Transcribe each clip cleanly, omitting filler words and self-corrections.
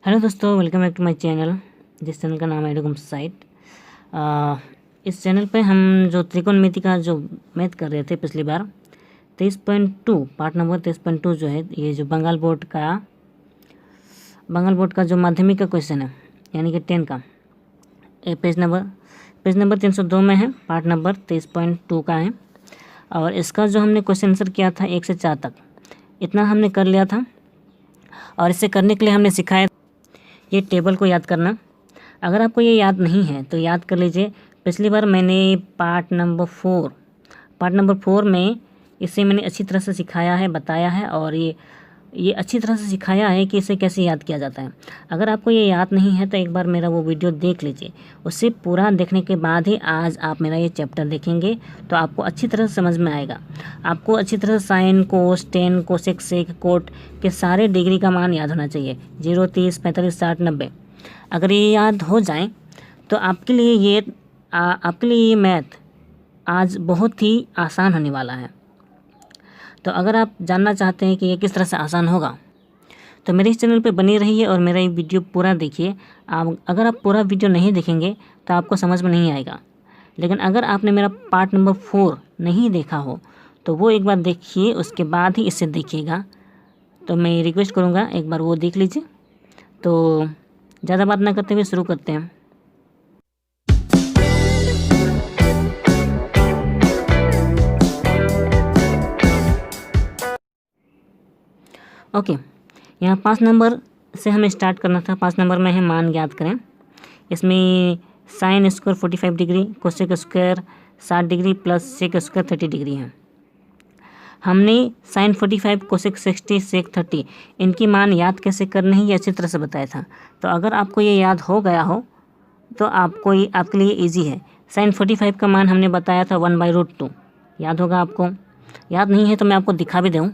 Hello दोस्तों, welcome back to my channel. जिस चैनल का नाम है एडुकम साइट। इस चैनल पे हम जो त्रिकोणमिति का जो मैथ कर रहे थे पिछली बार 23.2 पार्ट नंबर 23.2 जो है, ये जो बंगाल बोर्ड का जो माध्यमिक का क्वेश्चन है, यानी कि 10 का, ये पेज नंबर 302 में है, पार्ट नंबर 23.2 का है। और इसका जो हमने क्वेश्चन आंसर किया था 1 से 4 तक, इतना हमने कर लिया था। और इसे करने के लिए हमने सिखाया ये टेबल को याद करना। अगर आपको ये याद नहीं है तो याद कर लीजिए। पिछली बार मैंने पार्ट नंबर 4 में इसे मैंने अच्छी तरह से सिखाया है, बताया है, और ये अच्छी तरह से सिखाया है कि इसे कैसे याद किया जाता है। अगर आपको ये याद नहीं है तो एक बार मेरा वो वीडियो देख लीजिए। उसे पूरा देखने के बाद ही आज आप मेरा ये चैप्टर देखेंगे तो आपको अच्छी तरह से समझ में आएगा। आपको अच्छी तरह से साइन, कोस, टेन, कोसेक, सेक, कोट के सारे डिग्री का मान याद होना चाहिए। 0, 30, 45, 60, 90। अगर ये याद हो जाए तो आपके लिए ये मैथ आज बहुत ही आसान होने वाला है। तो अगर आप जानना चाहते हैं कि ये किस तरह से आसान होगा तो मेरे इस चैनल पे बनी रहिए और मेरा ये वीडियो पूरा देखिए। अगर आप पूरा वीडियो नहीं देखेंगे तो आपको समझ में नहीं आएगा। लेकिन अगर आपने मेरा पार्ट नंबर 4 नहीं देखा हो तो वो एक बार देखिए, उसके बाद ही इसे देखिएगा। तो मैं रिक्वेस्ट करूँगा एक बार वो देख लीजिए। तो ज़्यादा बात ना करते हुए शुरू करते हैं। ओके, यहाँ 5 नंबर से हमें स्टार्ट करना था। 5 नंबर में है मान ज्ञात करें। इसमें sine square 45 degree, cosec square 60 degree plus sec square 30 degree है। हमने साइन 45, कोसेक 60, सेक 30 इनकी मान याद कैसे करनी है ये अच्छी तरह से बताया था। तो अगर आपको ये याद हो गया हो तो आपके लिए इजी है। साइन 45 का मान हमने बताया था 1/√2, याद होगा आपको। याद नहीं है तो मैं आपको दिखा भी दूँ।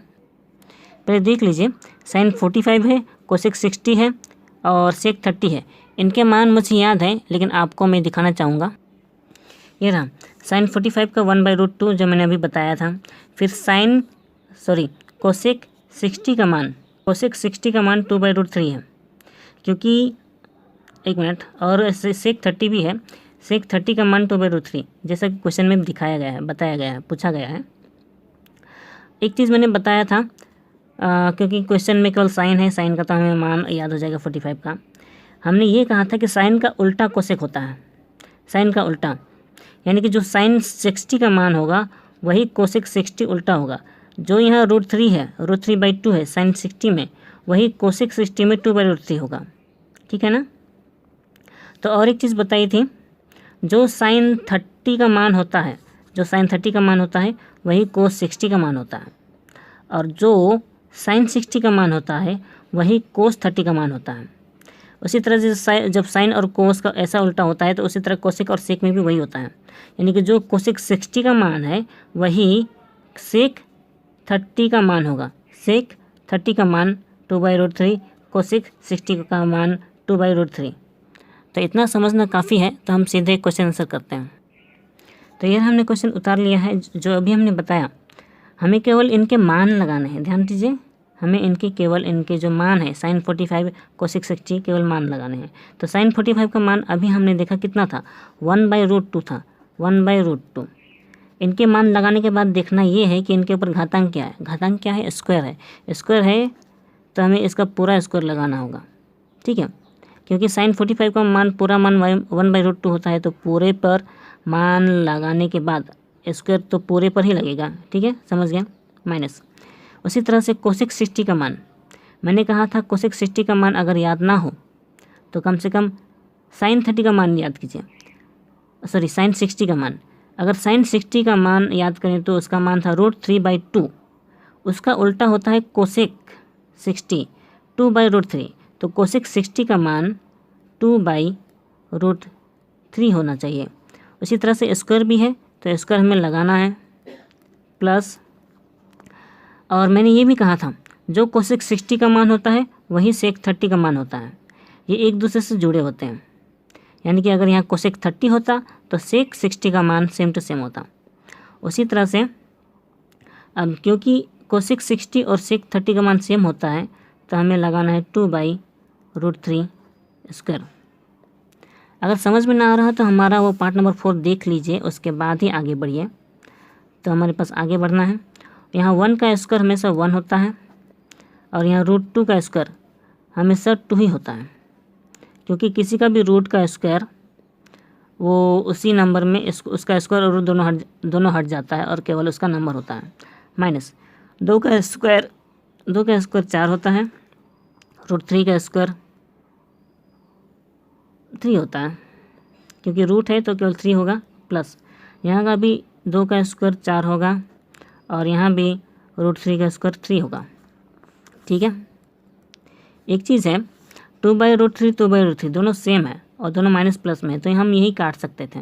पहले देख लीजिए, साइन 45 है, कोसेक 60 है और सेक 30 है। इनके मान मुझे याद है लेकिन आपको मैं दिखाना चाहूँगा। ये रहा साइन 45 का 1/√2 जो मैंने अभी बताया था। फिर कोसेक 60 का मान 2/√3 है, क्योंकि एक मिनट, और सेक 30 भी है। सेक 30 का मान 2/√3 जैसा कि क्वेश्चन में दिखाया गया है, बताया गया है, पूछा गया है। एक चीज़ मैंने बताया था, क्योंकि क्वेश्चन में केवल साइन है, साइन का तो हमें मान याद हो जाएगा 45 का। हमने ये कहा था कि साइन का उल्टा कोसेक होता है। साइन का उल्टा यानी कि जो साइन 60 का मान होगा वही कोसेक 60 उल्टा होगा। जो यहाँ √3 है, √3/2 है साइन 60 में, वही कोसेक 60 में 2/√3 होगा। ठीक है ना। तो और एक चीज़ बताई थी, जो साइन 30 का मान होता है वही कोस 60 का मान होता है, और जो साइन 60 का मान होता है वही कोस 30 का मान होता है। उसी तरह से जब साइन और कोस का ऐसा उल्टा होता है तो उसी तरह कोसेक और सेक में भी वही होता है। यानी कि जो कोसेक 60 का मान है वही सेक 30 का मान होगा। सेक 30 का मान 2/√3, कोसेक 60 का मान 2/√3। तो इतना समझना काफ़ी है। तो हम सीधे क्वेश्चन आंसर करते हैं। तो यह हमने क्वेश्चन उतार लिया है। जो अभी हमने बताया, हमें केवल इनके मान लगाने हैं। ध्यान दीजिए, हमें केवल इनके जो मान है साइन 45, कोसेक 60 केवल मान लगाने हैं। तो साइन 45 का मान अभी हमने देखा कितना था, 1/√2 था, 1/√2। इनके मान लगाने के बाद देखना ये है कि इनके ऊपर घातांक क्या है। घातांक क्या है? स्क्वायर है तो हमें इसका पूरा स्क्वायर लगाना होगा। ठीक है, क्योंकि साइन 45 का मान पूरा मान 1/√2 होता है, तो पूरे पर मान लगाने के बाद स्क्वायर तो पूरे पर ही लगेगा। ठीक है, समझ गया, माइनस। उसी तरह से कोसेक 60 का मान, मैंने कहा था कोसेक 60 का मान अगर याद ना हो तो कम से कम साइन 30 का मान याद कीजिए। साइन 60 का मान, अगर साइन 60 का मान याद करें तो उसका मान था √3/2। उसका उल्टा होता है कोसेक 60, 2/√3। तो कोसेक 60 का मान 2/√3 होना चाहिए। उसी तरह से स्क्वायर भी है तो स्क्वायर हमें लगाना है, प्लस। और मैंने ये भी कहा था, जो कोसेक 60 का मान होता है वही सेक 30 का मान होता है। ये एक दूसरे से जुड़े होते हैं। यानी कि अगर यहाँ कोसेक 30 होता तो सेक 60 का मान सेम टू सेम होता। उसी तरह से अब क्योंकि कोसेक 60 और सेक 30 का मान सेम होता है तो हमें लगाना है 2/√3। √3²। अगर समझ में ना आ रहा तो हमारा वो पार्ट नंबर 4 देख लीजिए, उसके बाद ही आगे बढ़िए। तो हमारे पास आगे बढ़ना है। यहाँ 1 का स्क्वायर हमेशा 1 होता है और यहाँ √2 का स्क्वायर हमेशा 2 ही होता है, क्योंकि किसी का भी रूट का स्क्वायर वो उसी नंबर में उसका स्क्वायर और रूट दोनों हट जाता है और केवल उसका नंबर होता है। माइनस 2 का स्क्वायर 4 होता है, √3 का स्क्वायर 3 होता है, क्योंकि रूट है तो केवल 3 होगा। प्लस यहाँ का भी 2 का स्क्वायर 4 होगा और यहाँ भी √3 का स्क्वायर 3 होगा। ठीक है, एक चीज़ है 2/√3 2/√3 दोनों सेम है और दोनों माइनस प्लस में है, तो हम यही काट सकते थे,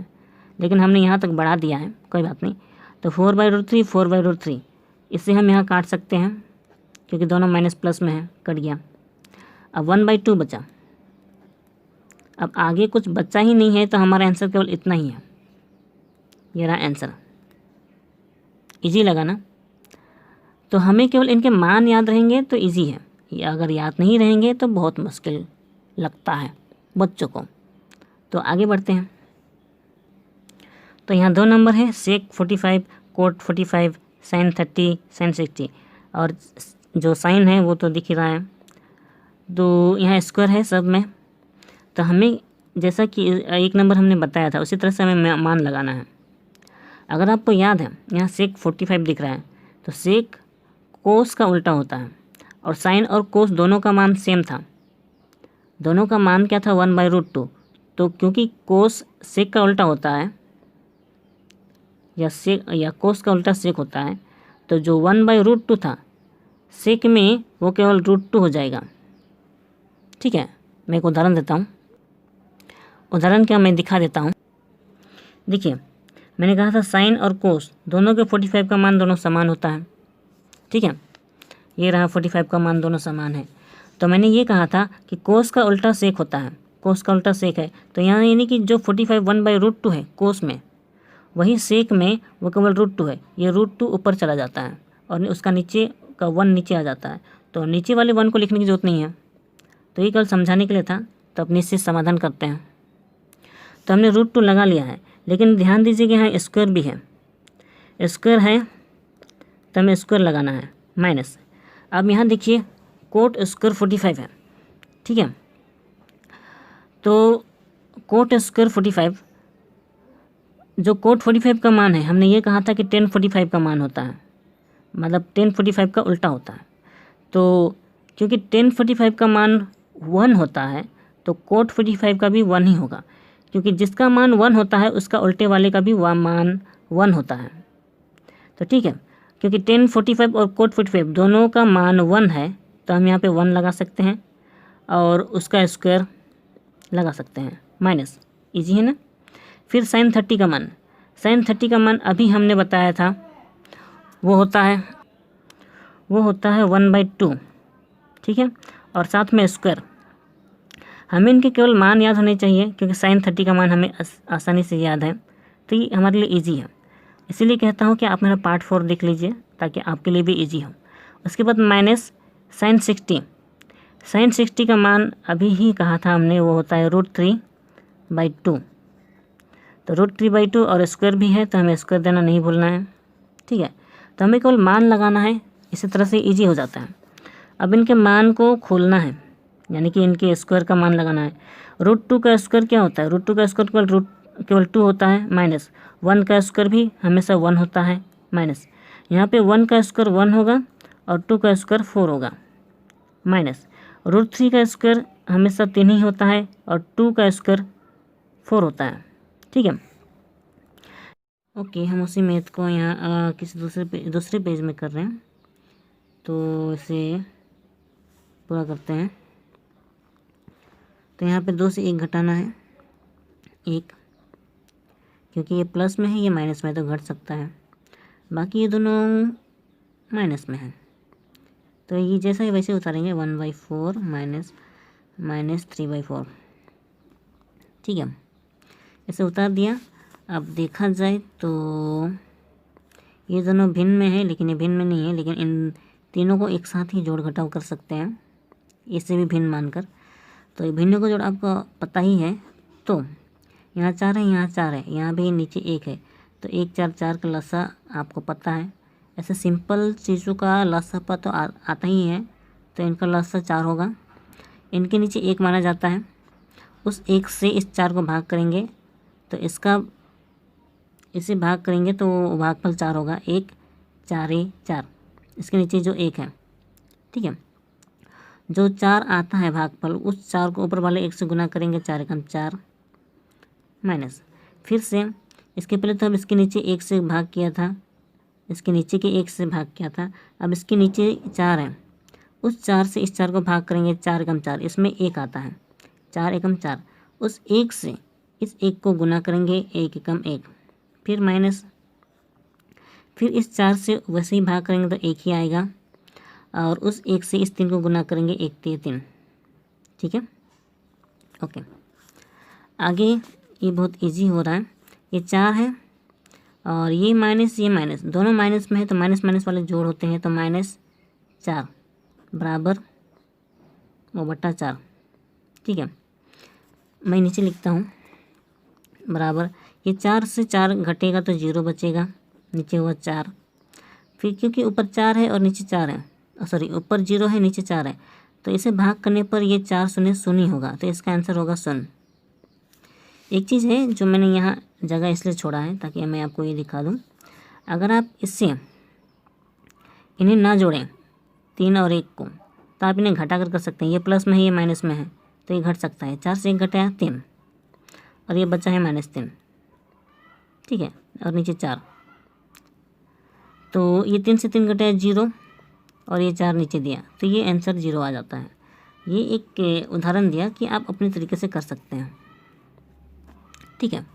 लेकिन हमने यहाँ तक बढ़ा दिया है, कोई बात नहीं। तो 4/√3 4/√3 इससे हम यहाँ काट सकते हैं, क्योंकि दोनों माइनस प्लस में है, कट गया। अब 1/2 बचा। अब आगे कुछ बचा ही नहीं है, तो हमारा आंसर केवल इतना ही है। ये रहा आंसर। इजी लगा ना? तो हमें केवल इनके मान याद रहेंगे तो इजी है, या अगर याद नहीं रहेंगे तो बहुत मुश्किल लगता है बच्चों को। तो आगे बढ़ते हैं। तो यहाँ 2 नंबर है, सेक 45 कोट 45 साइन 30 साइन 60, और जो साइन है वो तो दिख ही रहा है। तो यहाँ स्क्वायर है सब में, तो हमें जैसा कि 1 नंबर हमने बताया था उसी तरह से हमें मान लगाना है। अगर आपको याद है यहाँ सेक 45 दिख रहा है, तो सेक कोस का उल्टा होता है और साइन और कोस दोनों का मान सेम था। दोनों का मान क्या था? 1/√2। तो क्योंकि कोस सेक का उल्टा होता है या कोस का उल्टा सेक होता है, तो जो 1/√2 था सेक में वो केवल √2 हो जाएगा। ठीक है, मैं एक उदाहरण देता हूँ। उदाहरण क्या, मैं दिखा देता हूँ। देखिए, मैंने कहा था साइन और कोस दोनों के 45 का मान दोनों समान होता है। ठीक है, ये रहा 45 का मान दोनों समान है। तो मैंने ये कहा था कि कोस का उल्टा सेक होता है, कोस का उल्टा सेक है, तो यहाँ यानी कि जो 45 1/√2 है कोस में, वही सेक में वो केवल √2 है। ये √2 ऊपर चला जाता है और उसका नीचे का 1 नीचे आ जाता है, तो नीचे वाले 1 को लिखने की जरूरत नहीं है। तो ये केवल समझाने के लिए था। तो अपने से समाधान करते हैं। तो हमने √2 लगा लिया है, लेकिन ध्यान दीजिए कि यहाँ स्क्वायर भी है। स्क्वायर है तो हमें स्क्वायर लगाना है, माइनस। अब यहाँ देखिए कोट स्क्वायर 45 है। ठीक है, तो कोट स्क्वायर 45, जो कोट 45 का मान है, हमने ये कहा था कि tan 45 का मान होता है, मतलब tan 45 का उल्टा होता है। तो क्योंकि tan 45 का मान 1 होता है, तो कोट 45 का भी 1 ही होगा, क्योंकि जिसका मान 1 होता है उसका उल्टे वाले का भी मान 1 होता है। तो ठीक है, क्योंकि tan 45 और कोट 45 दोनों का मान 1 है, तो हम यहाँ पे 1 लगा सकते हैं और उसका स्क्वायर लगा सकते हैं, माइनस। इजी है ना? फिर साइन 30 का मान, साइन 30 का मान अभी हमने बताया था वो होता है 1/2। ठीक है, और साथ में स्क्वायर। हमें इनके केवल मान याद होने चाहिए, क्योंकि साइन 30 का मान हमें आसानी से याद है, तो ये हमारे लिए इजी है। इसीलिए कहता हूँ कि आप मेरा पार्ट 4 देख लीजिए, ताकि आपके लिए भी इजी हो। उसके बाद माइनस साइन 60। साइन 60 का मान अभी ही कहा था हमने, वो होता है √3/2। तो √3/2 और स्क्वायर भी है, तो हमें स्क्वायर देना नहीं भूलना है। ठीक है, तो हमें केवल मान लगाना है, इसी तरह से इजी हो जाता है। अब इनके मान को खोलना है, यानी कि इनके स्क्वायर का मान लगाना है। √2 का स्क्वायर क्या होता है? √2 का स्क्वायर केवल 2 होता है, माइनस 1 का स्क्वायर भी हमेशा 1 होता है, माइनस यहाँ पे 1 का स्क्वायर 1 होगा और 2 का स्क्वायर 4 होगा, माइनस √3 का स्क्वायर हमेशा 3 ही होता है और 2 का स्क्वायर 4 होता है। ठीक है, ओके, हम उसी मैथ को यहाँ किसी दूसरे पेज में कर रहे हैं, तो इसे पूरा करते हैं। तो यहाँ पे 2 से 1 घटाना है, 1, क्योंकि ये प्लस में है ये माइनस में है, तो घट सकता है। बाकी ये दोनों माइनस में है, तो ये जैसा ही वैसे उतारेंगे, 1/4 माइनस 3/4। ठीक है, इसे उतार दिया। अब देखा जाए तो ये दोनों भिन्न में है, लेकिन ये भिन्न में नहीं है, लेकिन इन तीनों को एक साथ ही जोड़ घटाव कर सकते हैं, इससे भी भिन्न मानकर। तो भिन्नों का जोड़ आपको पता ही है। तो यहाँ 4 है, यहाँ 4 है, यहाँ भी नीचे 1 है, तो 1 4 4 का लसा आपको पता है। ऐसे सिंपल चीज़ों का लसा पर तो आता ही है, तो इनका लसा 4 होगा। इनके नीचे 1 माना जाता है, उस 1 से इस 4 को भाग करेंगे तो इसे भाग करेंगे तो भागफल 4 होगा। 1 4 4, इसके नीचे जो 1 है, ठीक है। जो 4 आता है भागफल, उस 4 को ऊपर वाले 1 से गुना करेंगे, 4 एकम 4 माइनस, फिर से इसके पहले तो अब इसके नीचे 1 से भाग किया था, इसके नीचे के 1 से भाग किया था, अब इसके नीचे 4 है, उस 4 से इस 4 को भाग करेंगे, 4 एकम 4, इसमें 1 आता है, 4 एकम 4, उस 1 से इस 1 को गुना करेंगे, 1 एकम 1, फिर माइनस, फिर इस 4 से वैसे ही भाग करेंगे तो 1 ही आएगा, और उस 1 से इस 3 को गुना करेंगे, 1 3 3, ठीक है। ओके, आगे ये बहुत इजी हो रहा है। ये 4 है और ये माइनस दोनों माइनस में है, तो माइनस माइनस वाले जोड़ होते हैं, तो -4 बराबर वो बट्टा 4, ठीक है। मैं नीचे लिखता हूँ बराबर, ये 4 से 4 घटेगा तो 0 बचेगा, नीचे हुआ 4, फिर क्योंकि ऊपर 4 है और नीचे 4 है, सॉरी ऊपर 0 है नीचे 4 है, तो इसे भाग करने पर ये 4 शून्य शून्य होगा, तो इसका आंसर होगा 0। एक चीज़ है जो मैंने यहाँ जगह इसलिए छोड़ा है ताकि मैं आपको ये दिखा दूँ, अगर आप इससे इन्हें ना जोड़ें 3 और 1 को, तो आप इन्हें घटा कर सकते हैं। ये प्लस में है, ये माइनस में है, तो ये घट सकता है। 4 से 1 घटाया 3 और ये बचा है -3, ठीक है, और नीचे 4, तो ये 3 से 3 घटाया 0 और ये 4 नीचे दिया, तो ये आंसर 0 आ जाता है। ये एक उदाहरण दिया कि आप अपने तरीके से कर सकते हैं, ठीक है।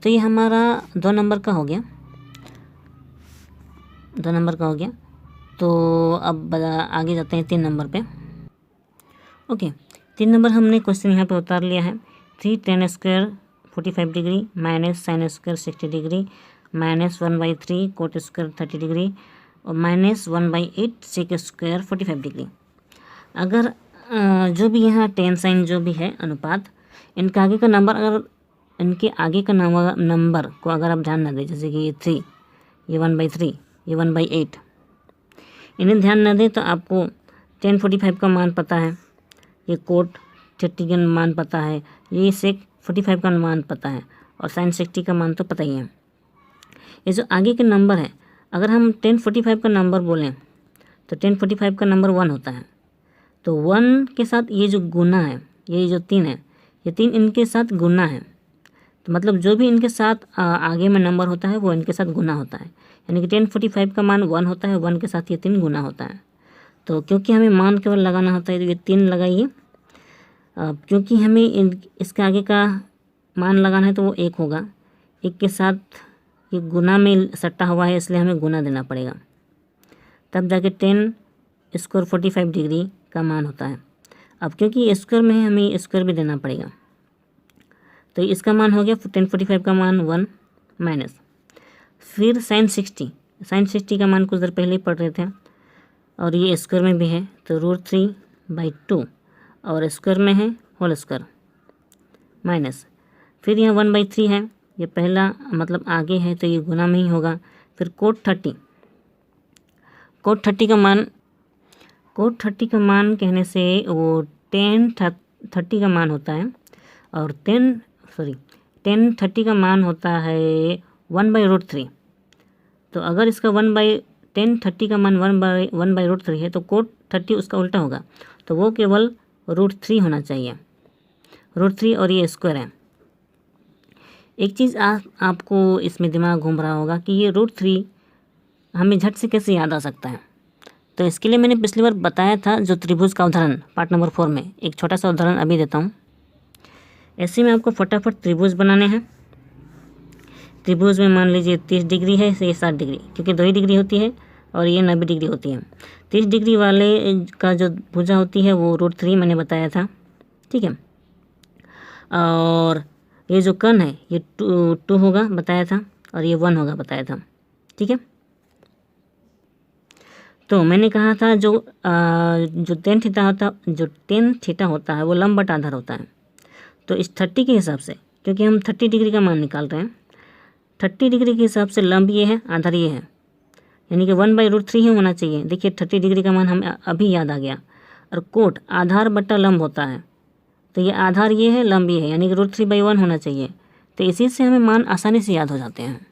तो ये हमारा 2 नंबर का हो गया, 2 नंबर का हो गया। तो अब आगे जाते हैं 3 नंबर पे। ओके, 3 नंबर हमने क्वेश्चन यहाँ पे उतार लिया है। 3 tan square 45 degree minus sine square 60 degree minus 1/3 coat square 30 degree और -1/8 सेक स्क्वायर 45 डिग्री। अगर जो भी यहाँ टेन साइन जो भी है अनुपात, इनका आगे का नंबर, अगर इनके आगे का नंबर को अगर आप ध्यान न दें, जैसे कि ये 3, ये 1/3, ये 1/8, इन्हें ध्यान न दें तो आपको tan 45 का मान पता है, ये कोट 30 का मान पता है, ये सेक 45 का मान पता है और साइन 60 का मान तो पता ही है। ये जो आगे के नंबर है, अगर हम tan 45 का नंबर बोलें तो tan 45 का नंबर 1 होता है, तो 1 के साथ ये जो गुना है, ये जो 3 है, ये 3 इनके साथ गुना है, तो मतलब जो भी इनके साथ आगे में नंबर होता है वो इनके साथ गुना होता है, यानी कि tan 45 का मान 1 होता है, 1 के साथ ये 3 गुना होता है। तो क्योंकि हमें मान केवल लगाना होता है तो ये 3 लगाइए, क्योंकि हमें इसके आगे का मान लगाना है तो वो 1 होगा, 1 के साथ ये गुना में सट्टा हुआ है, इसलिए हमें गुना देना पड़ेगा, तब जाके tan स्क्वायर 45 डिग्री का मान होता है। अब क्योंकि स्क्वायर में है, हमें स्क्वायर भी देना पड़ेगा, तो इसका मान हो गया tan 45 का मान 1 माइनस, फिर साइन 60 का मान कुछ देर पहले ही पढ़ रहे थे, और ये स्क्वायर में भी है तो √3/2 और स्क्वायर में है होल स्क्वायर माइनस, फिर यहाँ 1/3 है, ये पहला मतलब आगे है तो ये गुना में ही होगा, फिर कोट 30 का मान कहने से वो tan 30 का मान होता है, और tan 30 का मान होता है 1/√3। तो अगर इसका tan 30 का मान 1/√3 है तो कोट 30 उसका उल्टा होगा, तो वो केवल √3 होना चाहिए, √3, और ये स्क्वायर है। एक चीज़ आपको इसमें दिमाग घूम रहा होगा कि ये √3 हमें झट से कैसे याद आ सकता है, तो इसके लिए मैंने पिछली बार बताया था जो त्रिभुज का उदाहरण पार्ट नंबर 4 में, एक छोटा सा उदाहरण अभी देता हूँ। ऐसे में आपको फटाफट त्रिभुज बनाने हैं। त्रिभुज में मान लीजिए 30 डिग्री है, ये 60 डिग्री, क्योंकि 2 ही डिग्री होती है और ये 90 डिग्री होती है। 30 डिग्री वाले का जो भुजा होती है वो √3 मैंने बताया था, ठीक है। और ये जो कर्ण है ये 2 होगा बताया था, और ये 1 होगा बताया था, ठीक है। तो मैंने कहा था जो टेन थीटा होता है वो लंब बटा आधार होता है। तो इस 30 के हिसाब से, क्योंकि हम 30 डिग्री का मान निकाल रहे हैं, 30 डिग्री के हिसाब से लंब ये है, आधार ये है, यानी कि 1/√3 ही होना चाहिए। देखिए 30 डिग्री का मान हमें अभी याद आ गया। और कोट आधार बटा लंब होता है, तो ये आधार ये है, लंब ये है, यानी कि √3/1 होना चाहिए। तो इसी से हमें मान आसानी से याद हो जाते हैं।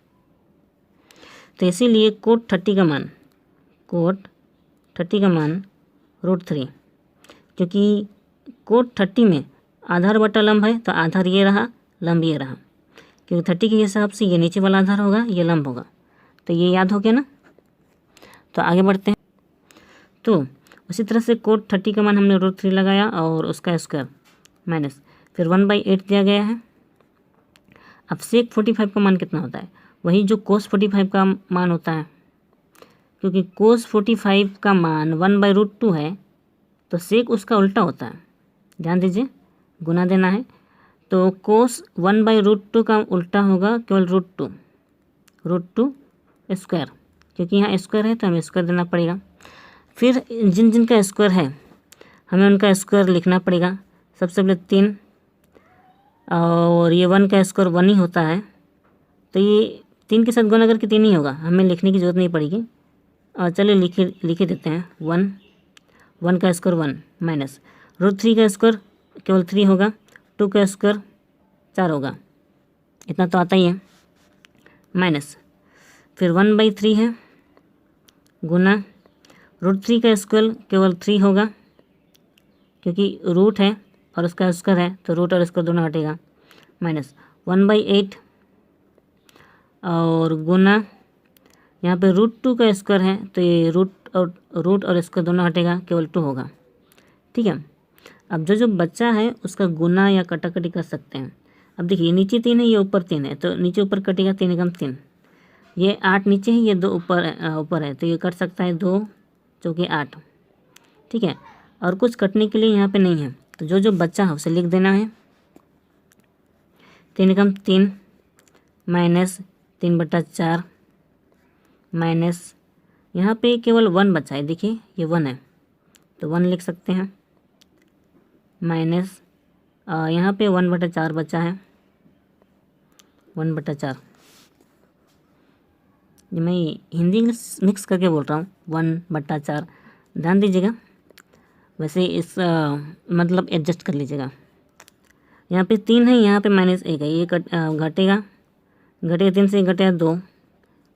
तो इसीलिए कोट 30 का मान √3, क्योंकि कोट 30 में आधार बटा लंब है, तो आधार ये रहा, लंब ये रहा, क्योंकि 30 के हिसाब से ये नीचे वाला आधार होगा, ये लंब होगा। तो ये याद हो गया ना। तो आगे बढ़ते हैं। तो उसी तरह से कोट 30 का मान हमने √3 लगाया और उसका स्क्वायर माइनस फिर 1/8 दिया गया है। अब सेक 45 का मान कितना होता है, वही जो कोस 45 का मान होता है, क्योंकि कोस 45 का मान 1/√2 है, तो सेक उसका उल्टा होता है। ध्यान दीजिए, गुना देना है, तो कोस 1/√2 का उल्टा होगा केवल √2 स्क्वायर, क्योंकि यहाँ स्क्वायर है तो हमें स्क्वायर देना पड़ेगा। फिर जिन जिन का स्क्वायर है हमें उनका स्क्वायर लिखना पड़ेगा। सबसे पहले 3, और ये 1 का स्क्वायर 1 ही होता है, तो ये 3 के साथ गुना करके 3 ही होगा, हमें लिखने की ज़रूरत नहीं पड़ेगी। और चलिए लिखे देते हैं 1 का स्क्वायर 1 माइनस √3 का स्क्वायर केवल 3 होगा, 2 का स्क्वायर 4 होगा, इतना तो आता ही है, माइनस फिर 1/3 है, गुना √3 का स्क्वायर केवल 3 होगा, क्योंकि रूट है और उसका स्क्वायर है, तो रूट और स्क्वायर दोनों हटेगा, माइनस 1/8 और गुना यहाँ पे √2 का स्क्वायर है, तो ये रूट और स्क्वायर दोनों हटेगा, केवल 2 होगा। ठीक है। अब जो बच्चा है उसका गुना या कटाकटी कर सकते हैं। अब देखिए नीचे 3 है, ये ऊपर 3 है, तो नीचे ऊपर कटेगा 3 एकम 3, ये 8 नीचे है, ये 2 ऊपर है, तो ये कट सकता है 2 चौके 8। ठीक है। और कुछ कटने के लिए यहाँ पे नहीं है, तो जो बच्चा है उसे लिख देना है 3 एकम 3 माइनस 3/4 माइनस यहाँ पे केवल 1 बचा है, देखिए ये 1 है, तो 1 लिख सकते हैं, माइनस यहाँ पे 1/4 बचा है, 1/4, मैं हिंदी इंग्लिश मिक्स करके बोल रहा हूँ, 1/4, ध्यान दीजिएगा। वैसे इस मतलब एडजस्ट कर लीजिएगा। यहाँ पे 3 है, यहाँ पे -1 है, ये घटेगा 3 से घटेगा 2,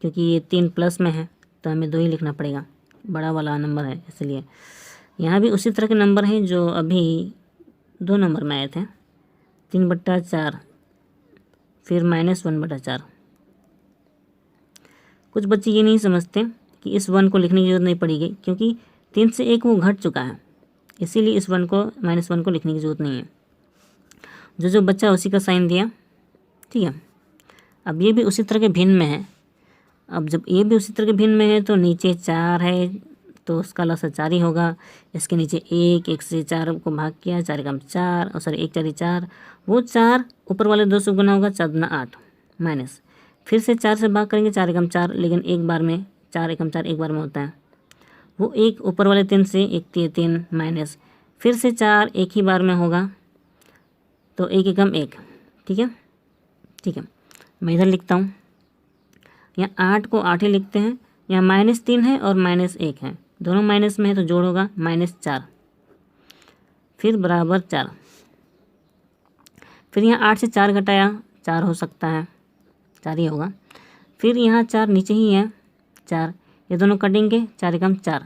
क्योंकि ये 3 प्लस में है, तो हमें 2 ही लिखना पड़ेगा, बड़ा वाला नंबर है इसलिए। यहाँ भी उसी तरह के नंबर हैं जो अभी 2 नंबर में आए थे, 3/4 फिर -1/4। कुछ बच्चे ये नहीं समझते कि इस 1 को लिखने की जरूरत नहीं पड़ेगी, क्योंकि 3 से 1 वो घट चुका है, इसीलिए इस -1 को लिखने की ज़रूरत नहीं है। जो बच्चा उसी का साइन दिया। ठीक है। अब ये भी उसी तरह के भिन्न में है। अब जब ये भी उसी तरह के भिन्न में है, तो नीचे 4 है, तो उसका लसा 4 ही होगा। इसके नीचे 1 से 4 को भाग किया, 4 एकम 4, और सॉरी 1 4 4, वो 4 ऊपर वाले 2 से गुना होगा, 4 दूना 8, माइनस फिर से 4 से भाग करेंगे, 4 एकम 4, लेकिन एक बार में 4 एकम 4 एक बार में होता है, वो 1 ऊपर वाले 3 से 1 3 माइनस फिर से 4 एक ही बार में होगा, तो 1 एकम 1। ठीक है। ठीक है, मैं इधर लिखता हूँ, यहाँ 8 को 8 ही लिखते हैं, यहाँ -3 है और -1 है, दोनों माइनस में है, तो जोड़ होगा -4, फिर बराबर 4, फिर यहाँ 8 से 4 घटाया 4 हो सकता है, 4 ही होगा, फिर यहाँ 4 नीचे ही है 4, ये दोनों कटेंगे, 4 एकम 4,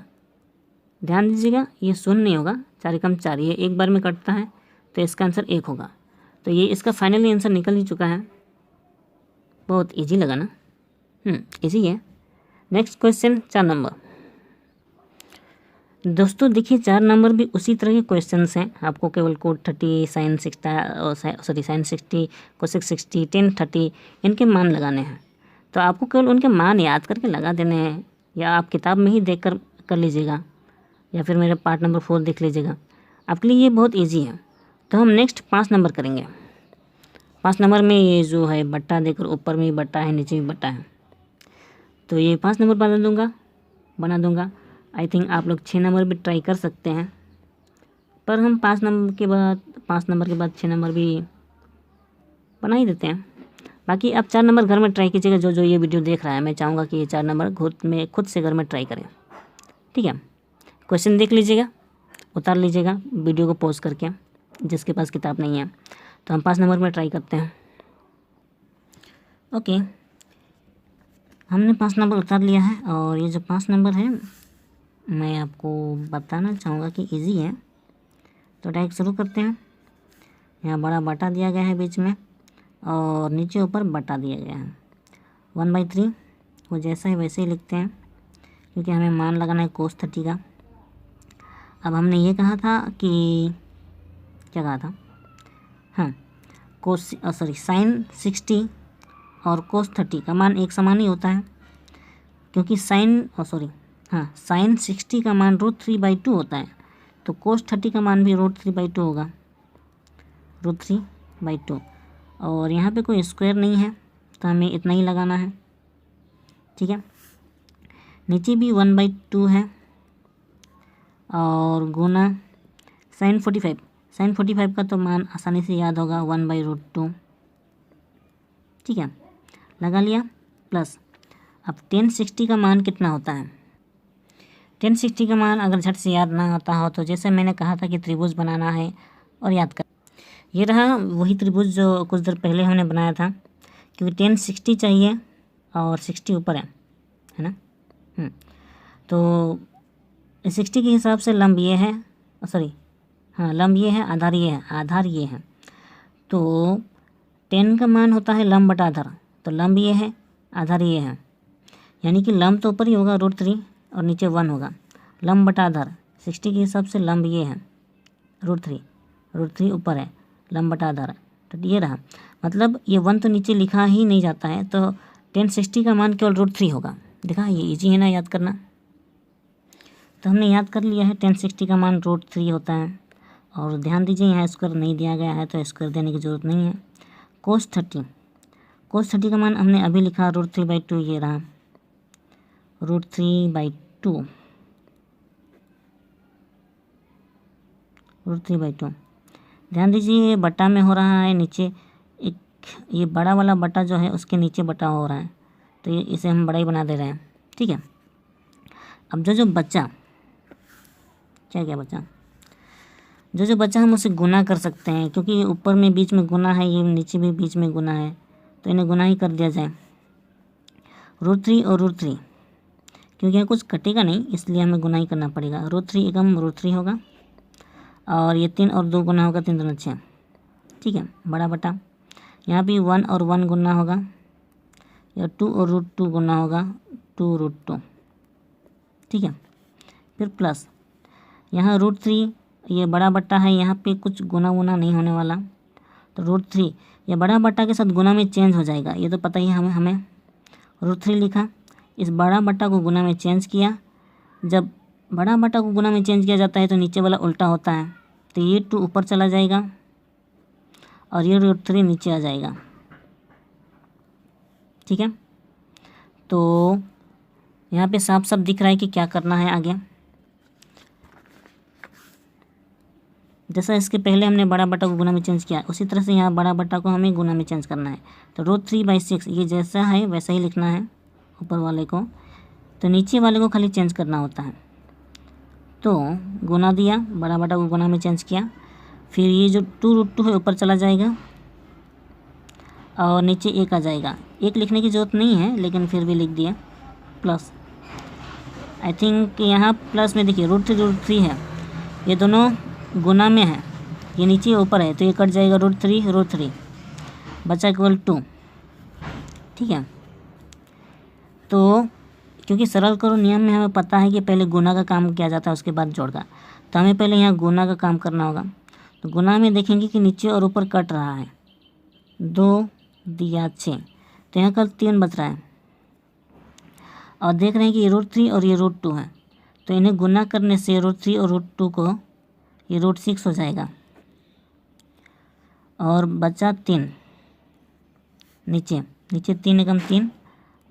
ध्यान दीजिएगा ये शून्य नहीं होगा, 4 एकम 4 ये एक बार में कटता है, तो इसका आंसर 1 होगा। तो ये इसका फाइनली आंसर निकल ही चुका है। बहुत इजी लगा ना। इजी है। Next question 4 number. दोस्तों देखिए 4 नंबर भी उसी तरह के क्वेश्चंस हैं। आपको केवल कोड 30 साइन 60 कोसेक 60 टेन 30 इनके मान लगाने हैं। तो आपको केवल उनके मान याद करके लगा देने हैं, या आप किताब में ही देख कर लीजिएगा, या फिर मेरे पार्ट नंबर 4 देख लीजिएगा, आपके लिए ये बहुत ईजी है। तो हम नेक्स्ट 5 नंबर करेंगे। 5 नंबर में ये जो है बट्टा देकर ऊपर में भी बट्टा है, नीचे भी बट्टा है, तो ये 5 नंबर बना दूंगा। आई थिंक आप लोग 6 नंबर भी ट्राई कर सकते हैं, पर हम 5 नंबर के बाद 6 नंबर भी बना ही देते हैं। बाकी आप 4 नंबर घर में ट्राई कीजिएगा। जो जो ये वीडियो देख रहा है, मैं चाहूँगा कि ये 4 नंबर खुद से घर में ट्राई करें। ठीक है, क्वेश्चन देख लीजिएगा, उतार लीजिएगा वीडियो को पॉज करके, जिसके पास किताब नहीं है। तो हम 5 नंबर में ट्राई करते हैं। ओके, हमने 5 नंबर उतार लिया है, और ये जो 5 नंबर है मैं आपको बताना चाहूँगा कि इजी है। तो डायरेक्ट शुरू करते हैं। यहाँ बड़ा बटा दिया गया है बीच में, और नीचे ऊपर बटा दिया गया है। 1/3 वो जैसा है वैसे ही लिखते हैं, क्योंकि हमें मान लगाना है cos 30 का। अब हमने ये कहा था कि क्या कहा था, हाँ, sin 60 और cos 30 का मान एक समान ही होता है, क्योंकि sin 60 का मान √3/2 होता है, तो cos 30 का मान भी √3/2 होगा, √3/2। और यहाँ पे कोई स्क्वायर नहीं है, तो हमें इतना ही लगाना है। ठीक है, नीचे भी 1/2 है, और गुना sin 45 का तो मान आसानी से याद होगा, 1/√2। ठीक है, लगा लिया, प्लस अब tan 60 का मान कितना होता है। tan 60 का मान अगर झट से याद ना होता हो तो जैसे मैंने कहा था कि त्रिभुज बनाना है और याद कर, ये रहा वही त्रिभुज जो कुछ देर पहले हमने बनाया था, क्योंकि tan 60 चाहिए और 60 ऊपर है ना। तो 60 के हिसाब से लंब ये है, लंब ये है, आधार ये है। तो 10 का मान होता है लंब बटा आधार, तो लंब ये है, आधार ये है, यानी कि लंब तो ऊपर ही होगा √3 और नीचे 1 होगा। लंब बटा आधार 60 के हिसाब से लंब ये है √3 ऊपर है, लंब बटा आधार, तो ये रहा। मतलब ये 1 तो नीचे लिखा ही नहीं जाता है, तो tan 60 का मान केवल √3 होगा। देखा, ये इजी है ना याद करना। तो हमने याद कर लिया है tan 60 का मान √3 होता है। और ध्यान दीजिए यहाँ स्क्वायर नहीं दिया गया है, तो स्क्वायर देने की ज़रूरत नहीं है। cos 30 का मान हमने अभी लिखा √3/2, ये रहा √3/2। ध्यान दीजिए ये बटा में हो रहा है, नीचे एक ये बड़ा वाला बटा जो है उसके नीचे बटा हो रहा है, तो ये इसे हम बड़ा ही बना दे रहे हैं। ठीक है, अब जो बचा, क्या बचा, जो बचा हम उसे गुना कर सकते हैं, क्योंकि ऊपर में बीच में गुना है, ये नीचे भी बीच में गुना है, तो इन्हें गुना ही कर दिया जाए। √3 और √3, क्योंकि यहाँ कुछ कटेगा नहीं इसलिए हमें गुना ही करना पड़ेगा। √3 एकम √3 होगा, और ये 3 और 2 गुना होगा, 3 दूना 6। ठीक है, बड़ा बटा, यहाँ भी 1 और 1 गुना होगा, या 2 और √2 गुना होगा, 2√2। ठीक है, फिर प्लस यहाँ √3, ये बड़ा बट्टा है, यहाँ पे कुछ गुना वुना नहीं होने वाला, तो √3 ये बड़ा बट्टा के साथ गुना में चेंज हो जाएगा, ये तो पता ही है हमें √3 लिखा, इस बड़ा बट्टा को गुना में चेंज किया। जब बड़ा बट्टा को गुना में चेंज किया जाता है तो नीचे वाला उल्टा होता है, तो ये 2 ऊपर चला जाएगा और ये √3 नीचे आ जाएगा। ठीक है, तो यहाँ पे साफ साफ दिख रहा है कि क्या करना है आगे। जैसा इसके पहले हमने बड़ा बट्टा को गुना में चेंज किया, उसी तरह से यहाँ बड़ा बट्टा को हमें गुना में चेंज करना है। तो √3/6 ये जैसा है वैसा ही लिखना है ऊपर वाले को, तो नीचे वाले को खाली चेंज करना होता है। तो गुना दिया, बड़ा बट्टा को गुना में चेंज किया, फिर ये जो 2√2 है ऊपर चला जाएगा और नीचे 1 आ जाएगा। 1 लिखने की ज़रूरत नहीं है, लेकिन फिर भी लिख दिया, प्लस। आई थिंक यहाँ प्लस में देखिए √3 है, ये दोनों गुना में है, ये नीचे ऊपर है, तो ये कट जाएगा √3 बचा केवल 2। ठीक है, तो क्योंकि सरल करो नियम में हमें पता है कि पहले गुना का काम किया जाता है उसके बाद जोड़ का, तो हमें पहले यहाँ गुना का काम करना होगा। तो गुना में देखेंगे कि नीचे और ऊपर कट रहा है, 2 दिया 6, तो यहाँ कल 3 बच रहा है, और देख रहे हैं कि ये √3 और ये √2 है, तो इन्हें गुना करने से √3 और √2 को ये √6 हो जाएगा, और बचा 3 नीचे 3 एकम 3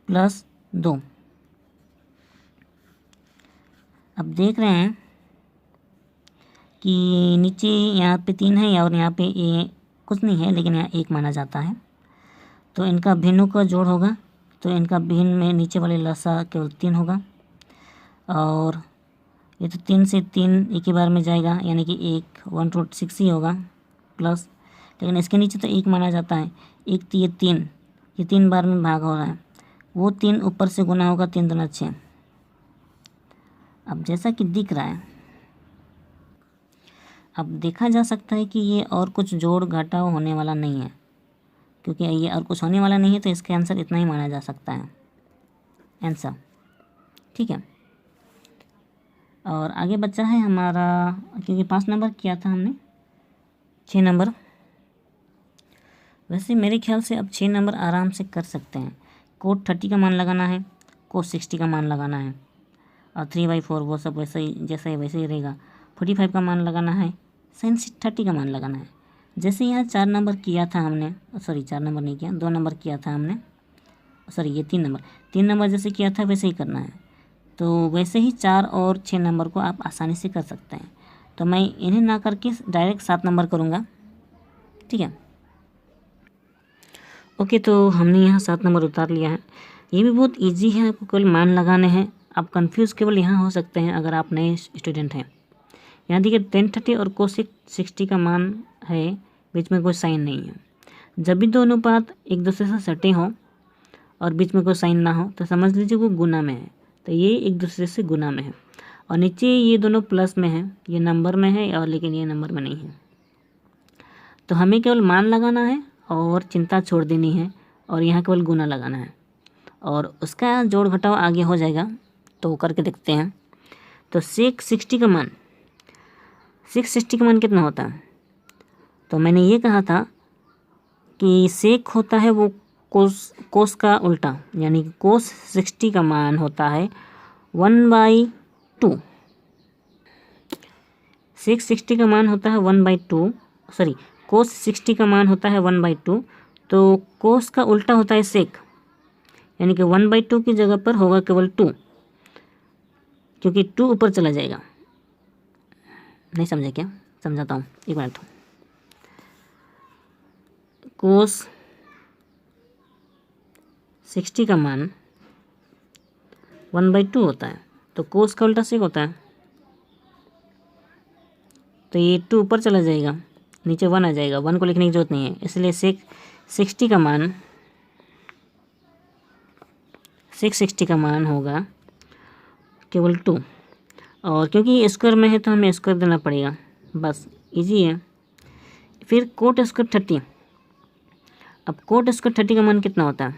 प्लस 2। अब देख रहे हैं कि नीचे यहाँ पे 3 है और यहाँ पे ये कुछ नहीं है, लेकिन यहाँ 1 माना जाता है। तो इनका भिन्नों का जोड़ होगा, तो इनका भिन्न में नीचे वाले लसा केवल 3 होगा, और ये तो 3 से 3 एक ही बार में जाएगा, यानी कि 1/6 ही होगा प्लस, लेकिन इसके नीचे तो 1 माना जाता है। 1 तो ये 3 बार में भाग हो रहा है, वो 3 ऊपर से गुना होगा, 3 दूना 6। अब जैसा कि दिख रहा है, अब देखा जा सकता है कि ये और कुछ जोड़ घटाव होने वाला नहीं है, क्योंकि ये और कुछ होने वाला नहीं है, तो इसका आंसर इतना ही माना जा सकता है आंसर। ठीक है, और आगे बचा है हमारा, क्योंकि 5 नंबर किया था हमने, 6 नंबर। वैसे मेरे ख्याल से अब 6 नंबर आराम से कर सकते हैं। कोट 30 का मान लगाना है, कोट 60 का मान लगाना है, और 3/4 वो सब वैसे ही जैसा ही वैसे ही रहेगा। 45 का मान लगाना है, sin 30 का मान लगाना है। जैसे यहाँ 4 नंबर किया था हमने, सॉरी 4 नंबर नहीं किया, 2 नंबर किया था हमने, सॉरी ये 3 नंबर जैसे किया था वैसे ही करना है। तो वैसे ही 4 और 6 नंबर को आप आसानी से कर सकते हैं। तो मैं इन्हें ना करके डायरेक्ट 7 नंबर करूँगा। ठीक है, ओके, तो हमने यहाँ 7 नंबर उतार लिया है। ये भी बहुत इजी है, आपको केवल मान लगाने हैं। आप कंफ्यूज केवल यहाँ हो सकते हैं अगर आप नए स्टूडेंट हैं। यहाँ देखिए tan 30 और cos 60 का मान है, बीच में कोई साइन नहीं है। जब भी दो अनुपात एक दूसरे से सटे हों और बीच में कोई साइन ना हो तो समझ लीजिए वो गुना में है, तो ये एक दूसरे से गुना में है। और नीचे ये दोनों प्लस में है, ये नंबर में है और लेकिन ये नंबर में नहीं है। तो हमें केवल मान लगाना है और चिंता छोड़ देनी है, और यहाँ केवल गुना लगाना है, और उसका जोड़ घटाव आगे हो जाएगा। तो करके देखते हैं। तो sec 60 का मान, sec 60 का मान कितना होता है? तो मैंने ये कहा था कि सेक होता है वो कोस का उल्टा, यानी कि कोस 60 का मान होता है 1/2। सेक 60 का मान होता है 1/2, सॉरी कोस 60 का मान होता है 1/2। तो कोस का उल्टा होता है सेक, यानी कि 1/2 की जगह पर होगा केवल 2, क्योंकि 2 ऊपर चला जाएगा। नहीं समझे क्या? समझाता हूँ, एक मिनट। कोस 60 का मान 1/2 होता है, तो कोस का उल्टा सेक होता है, तो ये 2 ऊपर चला जाएगा, नीचे 1 आ जाएगा। 1 को लिखने की जरूरत नहीं है, इसलिए सेक 60 का मान होगा केवल 2। और क्योंकि ये स्क्वायर में है तो हमें स्क्वायर देना पड़ेगा, बस इजी है। फिर कोट स्क्वायर 30। अब कोट स्क्वायर 30 का मान कितना होता है?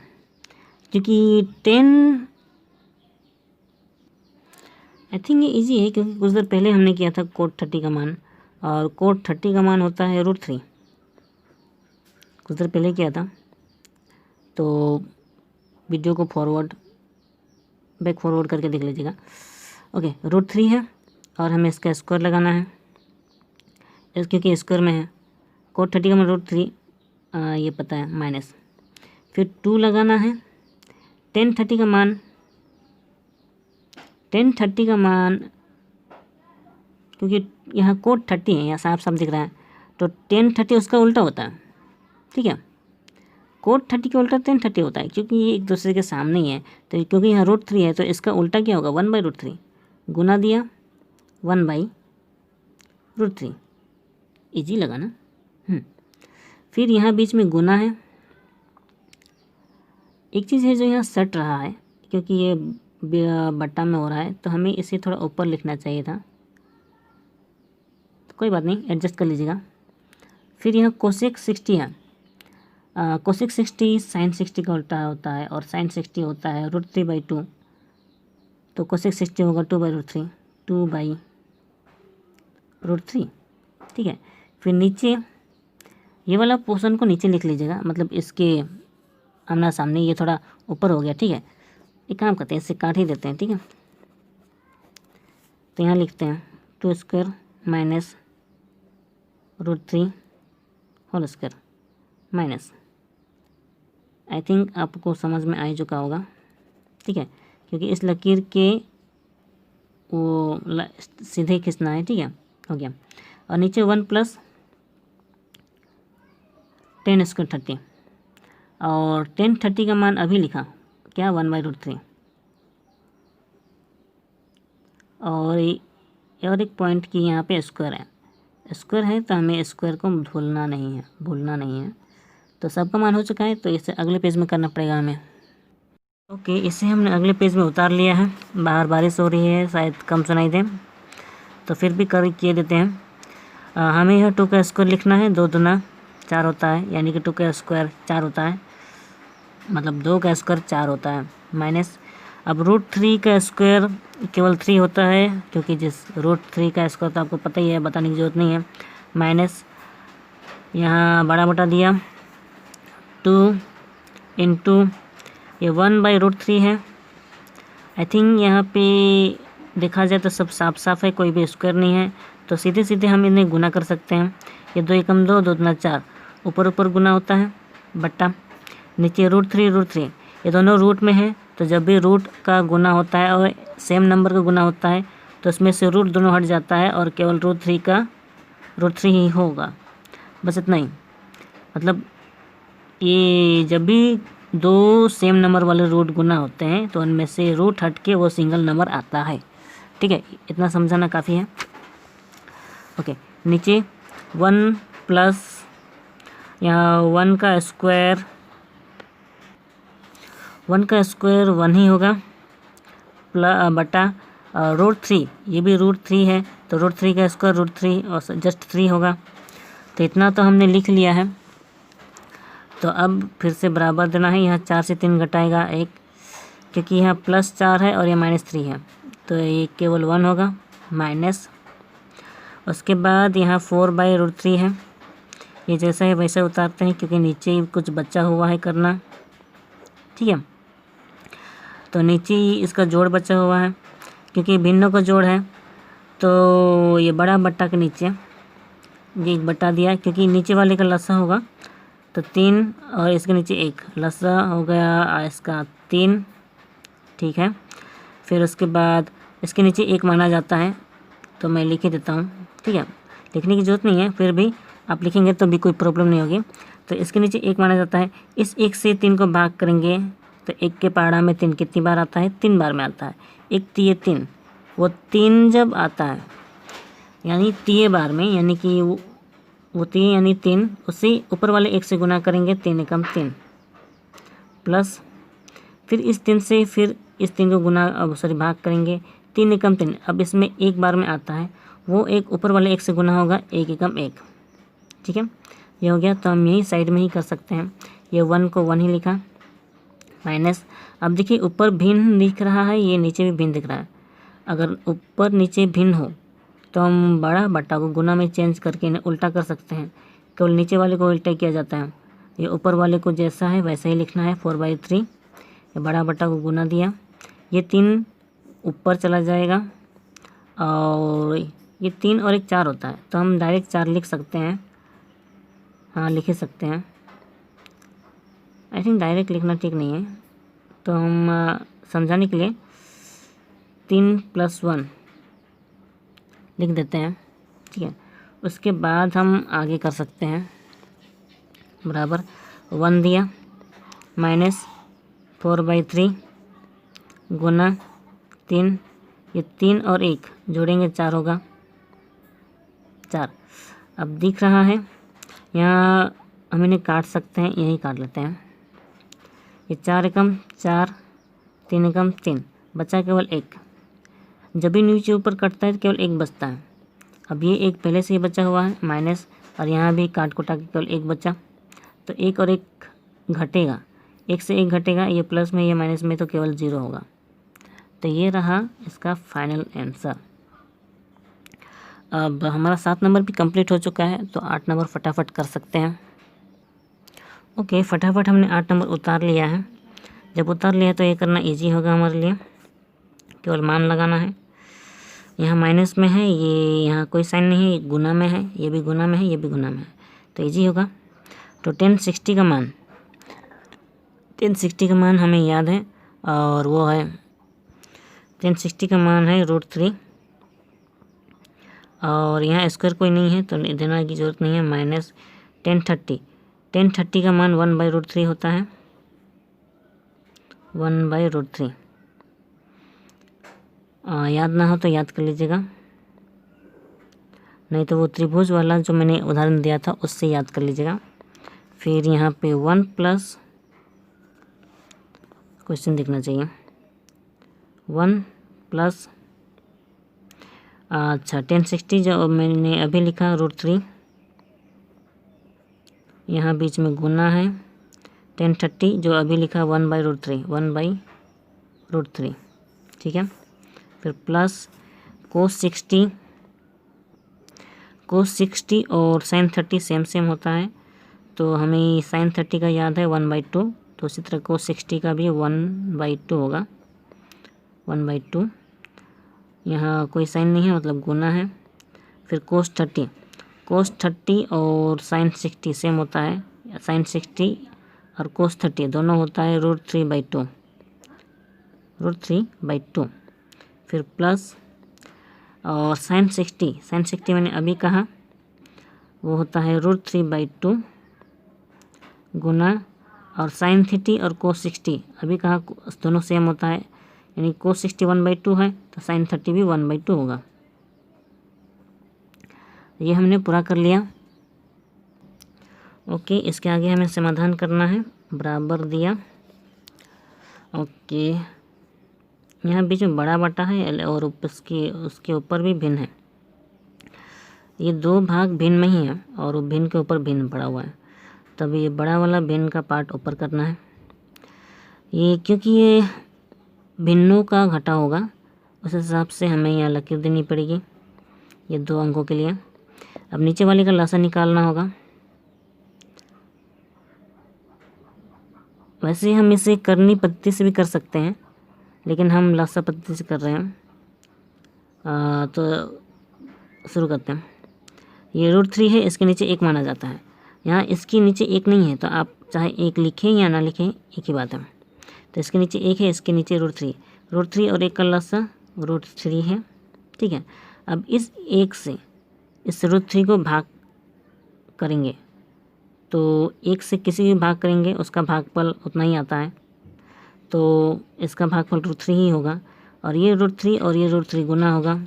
क्योंकि 10, आई थिंक ये इजी है, क्योंकि कुछ देर पहले हमने किया था कोट 30 का मान, और कोट 30 का मान होता है √3, कुछ देर पहले किया था। तो वीडियो को बैक फॉरवर्ड करके देख लीजिएगा। ओके, √3 है और हमें इसका स्क्वायर लगाना है, क्योंकि स्क्वायर में है। कोट 30 का मान √3 ये पता है, माइनस, फिर 2 लगाना है। tan 30 का मान क्योंकि यहाँ कोट 30 है, यहाँ साफ साफ दिख रहा है, तो tan 30 उसका उल्टा होता है। ठीक है, कोट 30 का उल्टा tan 30 होता है, क्योंकि ये एक दूसरे के सामने ही है। तो क्योंकि यहाँ √3 है तो इसका उल्टा क्या होगा? 1/√3, गुना दिया 1/√3। इजी लगा ना? फिर यहाँ बीच में गुना है। एक चीज़ है जो यहाँ सट रहा है, क्योंकि ये बट्टा में हो रहा है, तो हमें इसे थोड़ा ऊपर लिखना चाहिए था, तो कोई बात नहीं, एडजस्ट कर लीजिएगा। फिर यहाँ कोसेक 60 है। कोसेक 60 साइन 60 का उल्टा होता है, और साइन 60 होता है √3/2, तो कोसेक 60 होगा 2/√3, 2/√3। ठीक है, फिर नीचे ये वाला पोर्शन को नीचे लिख लीजिएगा, मतलब इसके आमना सामने, ये थोड़ा ऊपर हो गया। ठीक है, एक काम करते हैं, इससे काट ही देते हैं। ठीक है, तो यहाँ लिखते हैं 2² minus √3 whole square minus. I think आपको समझ में आ चुका होगा। ठीक है, क्योंकि इस लकीर के वो सीधे खींचना है, ठीक है, हो गया। और नीचे 1 + 10² 30, और 10 30 का मान अभी लिखा क्या 1/√3। और एक पॉइंट की यहाँ पे स्क्वायर है तो हमें स्क्वायर को भूलना नहीं है। तो सबका मान हो चुका है, तो इसे अगले पेज में करना पड़ेगा हमें। ओके, इसे हमने अगले पेज में उतार लिया है। बाहर बारिश हो रही है, शायद कम सुनाई दे, तो फिर भी किए देते हैं। हमें यह 2 का स्क्वायर लिखना है। 2 दूना 4 होता है, यानी कि 2 का स्क्वायर 4 होता है, मतलब 2 का स्क्वायर 4 होता है। माइनस, अब √3 का स्क्वायर केवल 3 होता है, क्योंकि जिस √3 का स्क्वायर तो आपको पता ही है, बताने की ज़रूरत नहीं है। माइनस यहाँ बड़ा बटा दिया 2 × ये 1/√3 है। आई थिंक यहाँ पे देखा जाए तो सब साफ है, कोई भी स्क्वायर नहीं है, तो सीधे सीधे हम इन्हें गुना कर सकते हैं। ये 2 एकम 2, 2 दूना 4, ऊपर गुना होता है, बट्टा नीचे √3 ये दोनों रूट में है, तो जब भी रूट का गुना होता है और सेम नंबर का गुना होता है तो उसमें से रूट दोनों हट जाता है और केवल √3 ही होगा। बस इतना ही, मतलब ये जब भी 2 सेम नंबर वाले रूट गुना होते हैं तो उनमें से रूट हट के वो सिंगल नंबर आता है, ठीक है, इतना समझाना काफ़ी है। ओके, नीचे 1 + यहाँ 1 का स्क्वायर 1 ही होगा, बटा √3, ये भी √3 है, तो √3 का स्क्वायर √3 और जस्ट 3 होगा। तो इतना तो हमने लिख लिया है। तो अब फिर से बराबर देना है। यहाँ 4 से 3 घटाएगा 1, क्योंकि यहाँ +4 है और ये -3 है, तो ये केवल 1 होगा। माइनस, उसके बाद यहाँ 4/√3 है, ये जैसा है वैसा उतारते हैं, क्योंकि नीचे कुछ बचा हुआ है करना, ठीक है। तो नीचे इसका जोड़ बचा हुआ है, क्योंकि भिन्नों का जोड़ है, तो ये बड़ा बट्टा के नीचे ये बटा दिया, क्योंकि नीचे वाले का लसा होगा, तो 3 और इसके नीचे 1 लसा हो गया इसका 3, ठीक है। फिर उसके बाद इसके नीचे 1 माना जाता है, तो मैं लिख ही देता हूँ, ठीक है, लिखने की ज़रूरत नहीं है, फिर भी आप लिखेंगे तो भी कोई प्रॉब्लम नहीं होगी। तो इसके नीचे 1 माना जाता है। इस 1 से 3 को भाग करेंगे तो 1 के पहाड़ा में 3 कितनी बार आता है? 3 बार में आता है। 1 तिये 3, वो 3 जब आता है यानी तिये बार में, यानी कि वो तिये यानी 3, उसी ऊपर वाले 1 से गुना करेंगे, 3 एकम 3 प्लस, फिर इस 3 से फिर इस 3 को भाग करेंगे, 3 एकम 3। अब इसमें 1 बार में आता है, वो एक ऊपर वाले 1 से गुना होगा, 1 एकम 1, ठीक है, ये हो गया। तो हम यही साइड में ही कर सकते हैं, ये 1 को 1 ही लिखा, माइनस। अब देखिए ऊपर भिन्न दिख रहा है, ये नीचे भी भिन्न दिख रहा है। अगर ऊपर नीचे भिन्न हो तो हम बड़ा बट्टा को गुना में चेंज करके इन्हें उल्टा कर सकते हैं। केवल नीचे वाले को उल्टा किया जाता है, ये ऊपर वाले को जैसा है वैसा ही लिखना है। 4/3 ये बड़ा बट्टा को गुना दिया, ये 3 ऊपर चला जाएगा, और ये 3 और 1 4 होता है, तो हम डायरेक्ट 4 लिख सकते हैं। हाँ, लिख ही सकते हैं। आई थिंक डायरेक्ट लिखना ठीक नहीं है, तो हम समझाने के लिए 3 + 1 लिख देते हैं, ठीक है। उसके बाद हम आगे कर सकते हैं, बराबर 1 दिया, माइनस 4/3 गुना 3, ये 3 और 1 जोड़ेंगे 4 होगा, 4। अब दिख रहा है, यहाँ हम इन्हें काट सकते हैं, यहीं काट लेते हैं। ये 4 एकम 4, 3 एकम 3, बचा केवल 1। जब भी नीचे ऊपर कटता है तो केवल 1 बचता है। अब ये 1 पहले से ही बचा हुआ है, माइनस, और यहाँ भी काट कुटा के केवल 1 बचा, तो 1 और 1 घटेगा, 1 से 1 घटेगा, ये प्लस में ये माइनस में, तो केवल 0 होगा। तो ये रहा इसका फाइनल आंसर। अब हमारा 7 नंबर भी कंप्लीट हो चुका है, तो 8 नंबर फटाफट कर सकते हैं। ओके, फटाफट हमने 8 नंबर उतार लिया है। जब उतार लिया तो ये करना इजी होगा हमारे लिए, केवल मान लगाना है। यहाँ माइनस में है, ये यहाँ कोई साइन नहीं है, ये गुना में है, ये भी गुना में है, ये भी गुना में है, तो इजी होगा। तो 1060 का मान हमें याद है, और वो है 1060 का मान है √3 और यहाँ स्क्वायर कोई नहीं है तो देना की ज़रूरत नहीं है। माइनस 1030 का मान 1/√3 होता है, 1/√3। याद ना हो तो याद कर लीजिएगा, नहीं तो वो त्रिभुज वाला जो मैंने उदाहरण दिया था उससे याद कर लीजिएगा। फिर यहाँ पे 1 प्लस, क्वेश्चन दिखना चाहिए, 1 प्लस, अच्छा 1060 जो मैंने अभी लिखा √3, यहाँ बीच में गुना है, 1030 जो अभी लिखा 1/√3, 1/√3, ठीक है। फिर प्लस cos 60 और sin 30 सेम होता है, तो हमें sin 30 का याद है 1/2, तो उसी तरह cos 60 का भी 1/2 होगा, 1/2। यहाँ कोई साइन नहीं है मतलब गुना है। फिर cos 30 और sin 60 सेम होता है, sin 60 और cos 30 दोनों होता है √3/2, √3/2। फिर प्लस और sin 60 मैंने अभी कहा वो होता है √3/2 गुना, और sin 30 और cos 60 अभी कहा दोनों सेम होता है, यानी cos 60 1/2 है तो sin 30 भी 1/2 होगा। ये हमने पूरा कर लिया। ओके, इसके आगे हमें समाधान करना है, बराबर दिया। ओके, यहाँ बीच में बड़ा बटा है और उसके ऊपर भी भिन्न है, ये दो भाग भिन्न में ही है और वो भिन्न के ऊपर भिन्न पड़ा हुआ है, तब ये बड़ा वाला भिन्न का पार्ट ऊपर करना है। ये क्योंकि ये भिन्नों का घटा होगा उस हिसाब से हमें यहाँ लकीर देनी पड़ेगी ये 2 अंकों के लिए। अब नीचे वाले का लसा निकालना होगा। वैसे हम इसे करनी पद्धति से भी कर सकते हैं, लेकिन हम लसा पद्धति से कर रहे हैं। तो शुरू करते हैं। ये √3 है, इसके नीचे 1 माना जाता है, यहाँ इसके नीचे 1 नहीं है तो आप चाहे 1 लिखें या ना लिखें एक ही बात है। तो इसके नीचे 1 है, इसके नीचे √3 और 1 का लसा √3 है, ठीक है। अब इस 1 से इस √3 को भाग करेंगे तो 1 से किसी भी भाग करेंगे उसका भागफल उतना ही आता है, तो इसका भागफल √3 ही होगा। और ये √3 और ये √3 गुना होगा।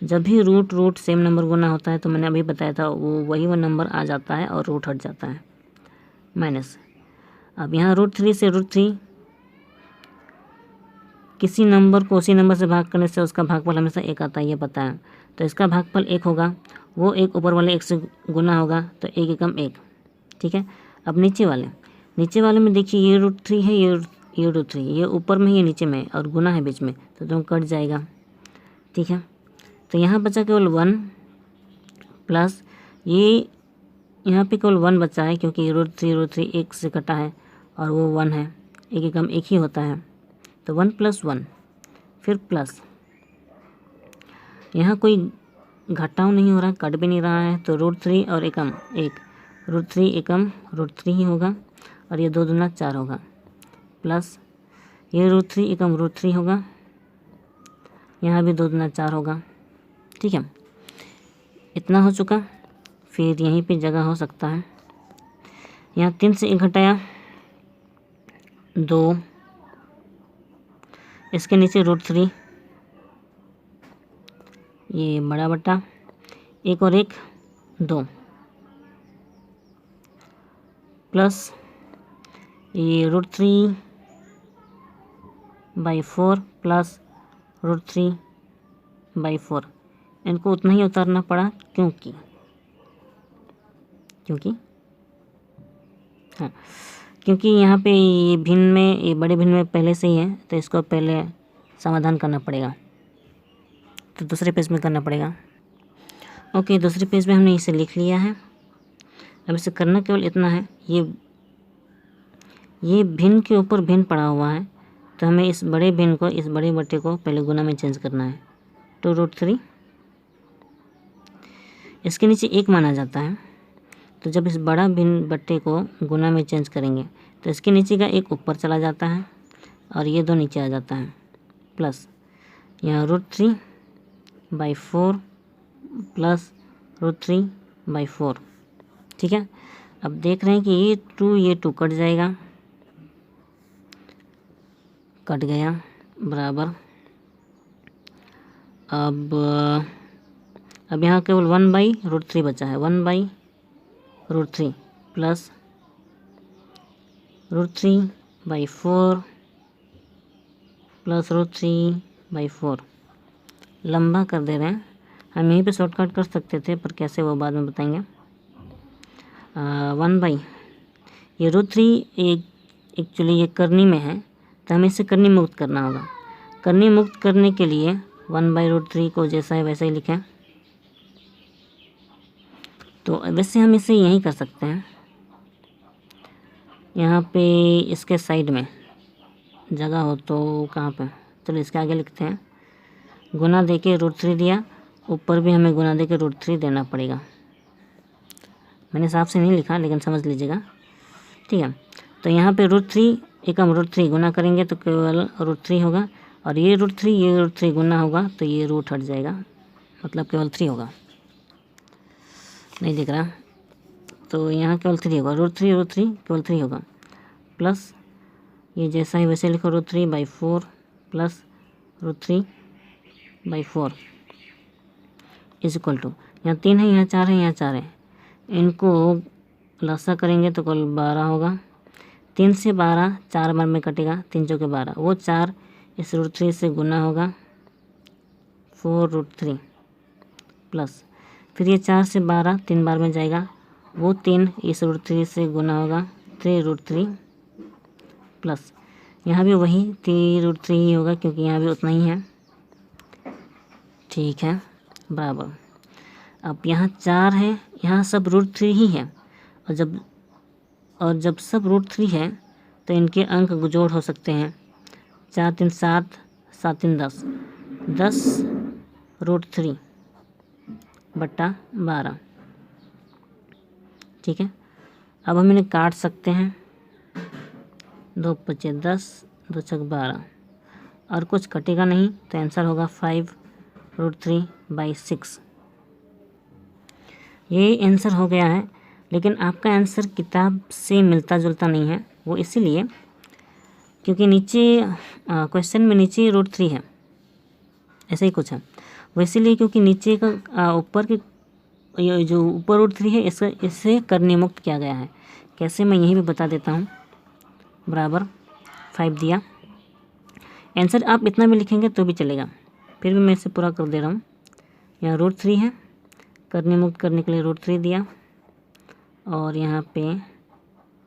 जब भी रूट सेम नंबर गुना होता है तो मैंने अभी बताया था वो नंबर आ जाता है और रूट हट जाता है, माइनस। अब यहाँ √3 से √3 किसी नंबर को उसी नंबर से भाग करने से उसका भागफल हमेशा 1 आता है, ये पता है, तो इसका भागफल 1 होगा, वो 1 ऊपर वाले 1 से गुना होगा तो 1 एकम 1, ठीक है। अब नीचे वाले में देखिए ये √3 है, ये √3, ये ऊपर में ही, ये नीचे में और गुना है बीच में, तो दोनों कट जाएगा, ठीक है। तो यहाँ बचा केवल 1 प्लस ये, यहाँ पे केवल 1 बचा है क्योंकि √3 1 से कटा है और वो 1 है, 1 एकम 1 ही होता है, तो 1 + 1। फिर प्लस यहाँ कोई घटाव नहीं हो रहा, कट भी नहीं रहा है, तो √3 और एकम 1, √3 एकम √3 ही होगा और ये 2 दूना 4 होगा, प्लस ये √3 एकम √3 होगा, यहाँ भी 2 दूना 4 होगा, ठीक है। इतना हो चुका। फिर यहीं पे जगह हो सकता है, यहाँ 3 से 1 घटाया 2, इसके नीचे √3, ये बड़ा बटा 1 और 1 2, प्लस ये √3/4 प्लस √3/4, इनको उतना ही उतारना पड़ा क्योंकि यहाँ पे ये भिन्न में, ये बड़े भिन्न में पहले से ही है, तो इसको पहले समाधान करना पड़ेगा, तो दूसरे पेज में करना पड़ेगा। ओके, दूसरे पेज में हमने इसे लिख लिया है। अब इसे करना केवल इतना है, ये भिन्न के ऊपर भिन्न पड़ा हुआ है, तो हमें इस बड़े भिन्न को, इस बड़े बट्टे को पहले गुना में चेंज करना है, तो √3 इसके नीचे 1 माना जाता है, तो जब इस बड़ा भिन्न बट्टे को गुना में चेंज करेंगे तो इसके नीचे का 1 ऊपर चला जाता है और ये 2 नीचे आ जाता है, प्लस यहाँ √3/4 प्लस √3/4। ठीक है, अब देख रहे हैं कि ये 2 कट जाएगा, कट गया, बराबर। अब यहाँ केवल 1/√3 बचा है, 1/√3 प्लस √3/4 प्लस √3/4। लंबा कर दे रहे हैं, हम यहीं पे शॉर्टकट कर सकते थे, पर कैसे वो बाद में बताएंगे। 1/, ये √3 एक्चुअली ये करनी में है, तो हमें इसे करनी मुक्त करना होगा। करनी मुक्त करने के लिए 1/√3 को जैसा है वैसा ही लिखें। तो वैसे हम इसे यहीं कर सकते हैं, यहाँ पे इसके साइड में जगह हो तो कहाँ पे, चलो इसके आगे लिखते हैं। गुना दे के √3 दिया, ऊपर भी हमें गुना दे के √3 देना पड़ेगा। मैंने साफ से नहीं लिखा, लेकिन समझ लीजिएगा, ठीक है। तो यहाँ पे √3 एकम √3 गुना करेंगे तो केवल √3 होगा, और ये √3 गुना होगा तो ये रूट हट जाएगा, मतलब केवल 3 होगा। नहीं दिख रहा, तो यहाँ केवल 3 होगा, √3 केवल 3 होगा, प्लस ये जैसा ही वैसे लिखो √3/4 प्लस √3/4 इज इक्वल टू, यहाँ 3 है, यहाँ 4 है, यहाँ 4 है, इनको लसा करेंगे तो कुल 12 होगा। 3 से 12 4 बार में कटेगा, 3 चौके 12, वो 4 इस √3 से गुना होगा, 4√3 प्लस फिर ये 4 से 12 3 बार में जाएगा, वो 3 इस √3 से गुना होगा, 3√3 प्लस यहाँ भी वही 3√3 ही होगा, क्योंकि यहाँ भी उतना ही है, ठीक है, बराबर। अब यहाँ 4 है, यहाँ सब √3 ही है, और जब सब √3 है तो इनके अंक जोड़ हो सकते हैं। 4 3 7, 7 3 10, 10√3/12, ठीक है। अब हम इन्हें काट सकते हैं, 2 5 10, 2 6 12, और कुछ कटेगा नहीं, तो आंसर होगा 5√3/6। ये आंसर हो गया है, लेकिन आपका आंसर किताब से मिलता जुलता नहीं है। वो इसीलिए क्योंकि नीचे क्वेश्चन में नीचे √3 है, ऐसा ही कुछ है, वो इसीलिए क्योंकि नीचे का ऊपर के ये जो ऊपर √3 है इसे करने मुक्त किया गया है। कैसे, मैं यहीं भी बता देता हूँ, बराबर 5 दिया। आंसर आप इतना भी लिखेंगे तो भी चलेगा, फिर भी मैं इसे पूरा कर दे रहा हूँ। यहाँ √3 है, करने मुक्त करने के लिए √3 दिया, और यहाँ पे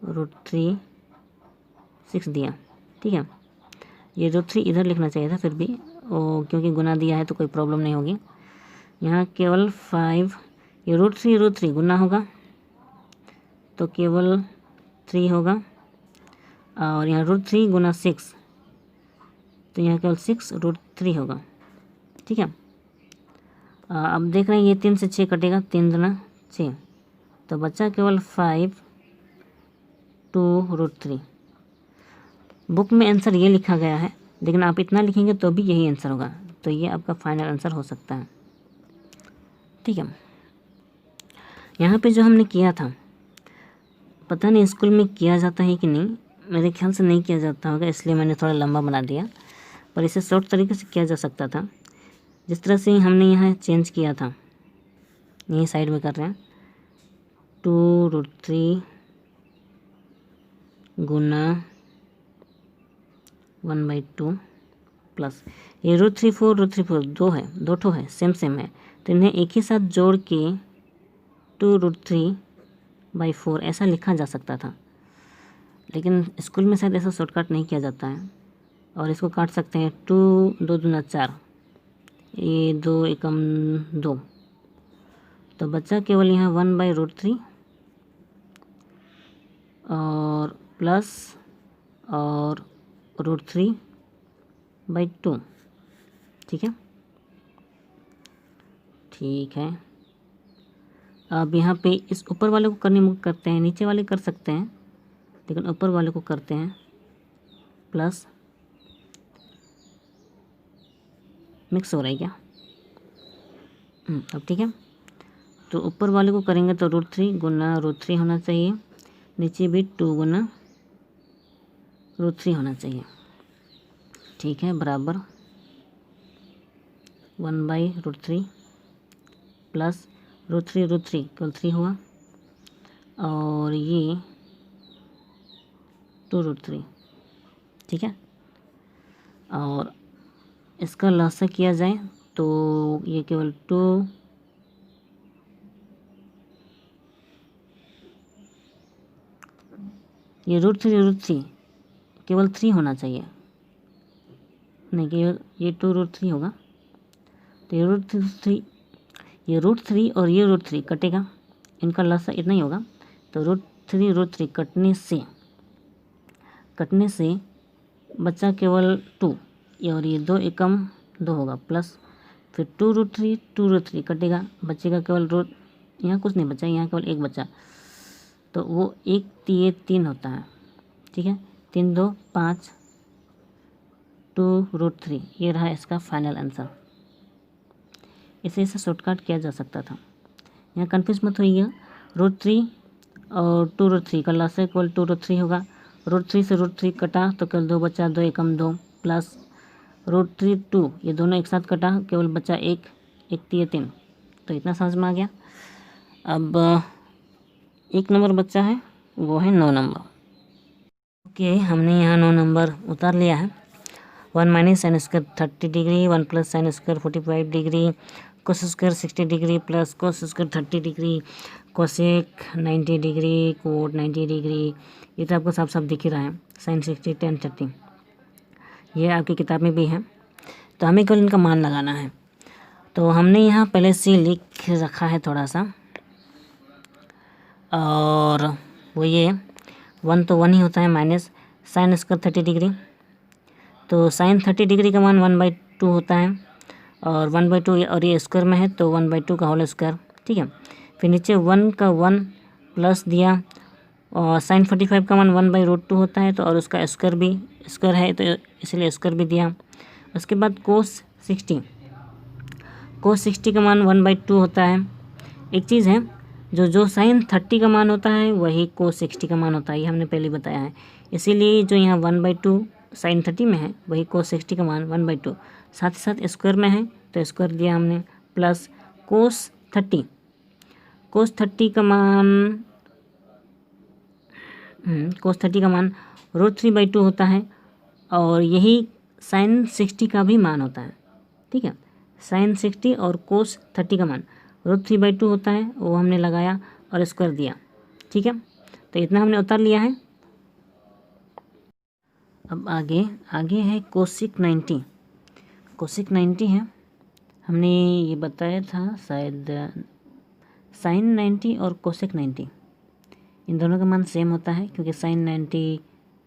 √3/6 दिया, ठीक है। ये √3 इधर लिखना चाहिए था, फिर भी क्योंकि गुना दिया है तो कोई प्रॉब्लम नहीं होगी। यहाँ केवल 5, ये √3 गुना होगा तो केवल 3 होगा, और यहाँ √3 गुना 6 तो यहाँ केवल 6√3 होगा, ठीक है। अब देख रहे हैं ये 3 से 6 कटेगा, 3 दूना 6, तो बचा केवल 5/2√3। बुक में आंसर ये लिखा गया है, लेकिन आप इतना लिखेंगे तो भी यही आंसर होगा, तो ये आपका फाइनल आंसर हो सकता है, ठीक है। यहाँ पे जो हमने किया था, पता नहीं स्कूल में किया जाता है कि नहीं, मेरे ख्याल से नहीं किया जाता होगा, इसलिए मैंने थोड़ा लंबा बना दिया, पर इसे शॉर्ट तरीके से किया जा सकता था। जिस तरह से हमने यहाँ चेंज किया था, यही साइड में कर रहे हैं, 2√3 गुना 1/2 प्लस ये √3/4 दो ठो है, सेम है, तो इन्हें एक ही साथ जोड़ के 2√3/4 ऐसा लिखा जा सकता था, लेकिन स्कूल में शायद ऐसा शॉर्टकट नहीं किया जाता है। और इसको काट सकते हैं, 2 2 दूना 4, ये 2 एकम 2, तो बचा केवल यहाँ 1/√3 और प्लस और √3/2, ठीक है, ठीक है। अब यहाँ पे इस ऊपर वाले को करने मुक्त करते हैं, नीचे वाले कर सकते हैं, लेकिन ऊपर वाले को करते हैं, प्लस मिक्स हो रहा है क्या? अब ठीक है। तो ऊपर वाले को करेंगे तो √3 गुना √3 होना चाहिए, नीचे भी 2 गुना √3 होना चाहिए। ठीक है, बराबर 1/√3 प्लस √3 केवल 3 हुआ, और ये 2√3। ठीक है, और इसका लॉसा किया जाए तो ये केवल 2 ये √3 केवल 3 होना चाहिए, नहीं कि ये 2√3 होगा। तो ये √3 और ये √3 कटेगा, इनका लॉसा इतना ही होगा। तो √3 कटने से बचा केवल 2, और ये 2 एकम 2 होगा, प्लस फिर 2√3 कटेगा, बचेगा केवल यहाँ कुछ नहीं बचा, यहाँ केवल 1 बचा, तो वो 1 3 3 होता है। ठीक है, 3 2 5 2√3, ये रहा इसका फाइनल आंसर। इसे शॉर्टकट किया जा सकता था। यहाँ कन्फ्यूज मत होइएगा, √3 और 2√3 का लॉस इक्वल 2√3 होगा। √3 से √3 कटा तो केवल 2 बचा, 2 एकम 2, प्लस √3 2, ये दोनों एक साथ कटा, केवल बचा 1 3 3। तो इतना समझ में आ गया। अब 1 नंबर बच्चा है, वो है 9 नंबर। ओके, हमने यहाँ 9 नंबर उतार लिया है। 1 - sin square 30 degree, 1 + sin square 45 degree, cos square 60 degree plus cos square 30 degree, cosec 90 degree, cot 90 degree. ये तो आपको साफ साफ दिख ही रहा है, sin 60 tan 30, ये आपकी किताब में भी है। तो हमें केवल इनका मान लगाना है। तो हमने यहाँ पहले से लिख रखा है थोड़ा सा, और वो ये 1 तो 1 ही होता है, माइनस sin स्क्वायर 30 डिग्री, तो sin 30 डिग्री का मान 1/2 होता है, और 1/2 और ये स्क्वायर में है तो 1/2 का होल स्क्वायर। ठीक है, फिर नीचे 1 का 1 प्लस दिया, और sin 45 का मान 1/√2 होता है, तो और उसका स्क्वायर भी स्क्वायर है तो इसलिए स्क्वायर भी दिया। उसके बाद cos 60 का मान 1/2 होता है। एक चीज़ है, जो sin 30 का मान होता है वही cos 60 का मान होता है, ये हमने पहले बताया है। इसीलिए जो यहाँ 1/2 sin 30 में है वही cos 60 का मान 1/2, साथ ही साथ स्क्वायर में है तो स्क्वायर दिया हमने, प्लस cos 30 का मान √3/2 होता है, और यही sin 60 का भी मान होता है। ठीक है, sin 60 और cos 30 का मान √3/2 होता है, वो हमने लगाया और स्क्वायर दिया। ठीक है, तो इतना हमने उतार लिया है। अब आगे है कोसिक 90 है, हमने ये बताया था शायद sin 90 और कोसिक 90, इन दोनों का मान सेम होता है, क्योंकि sin 90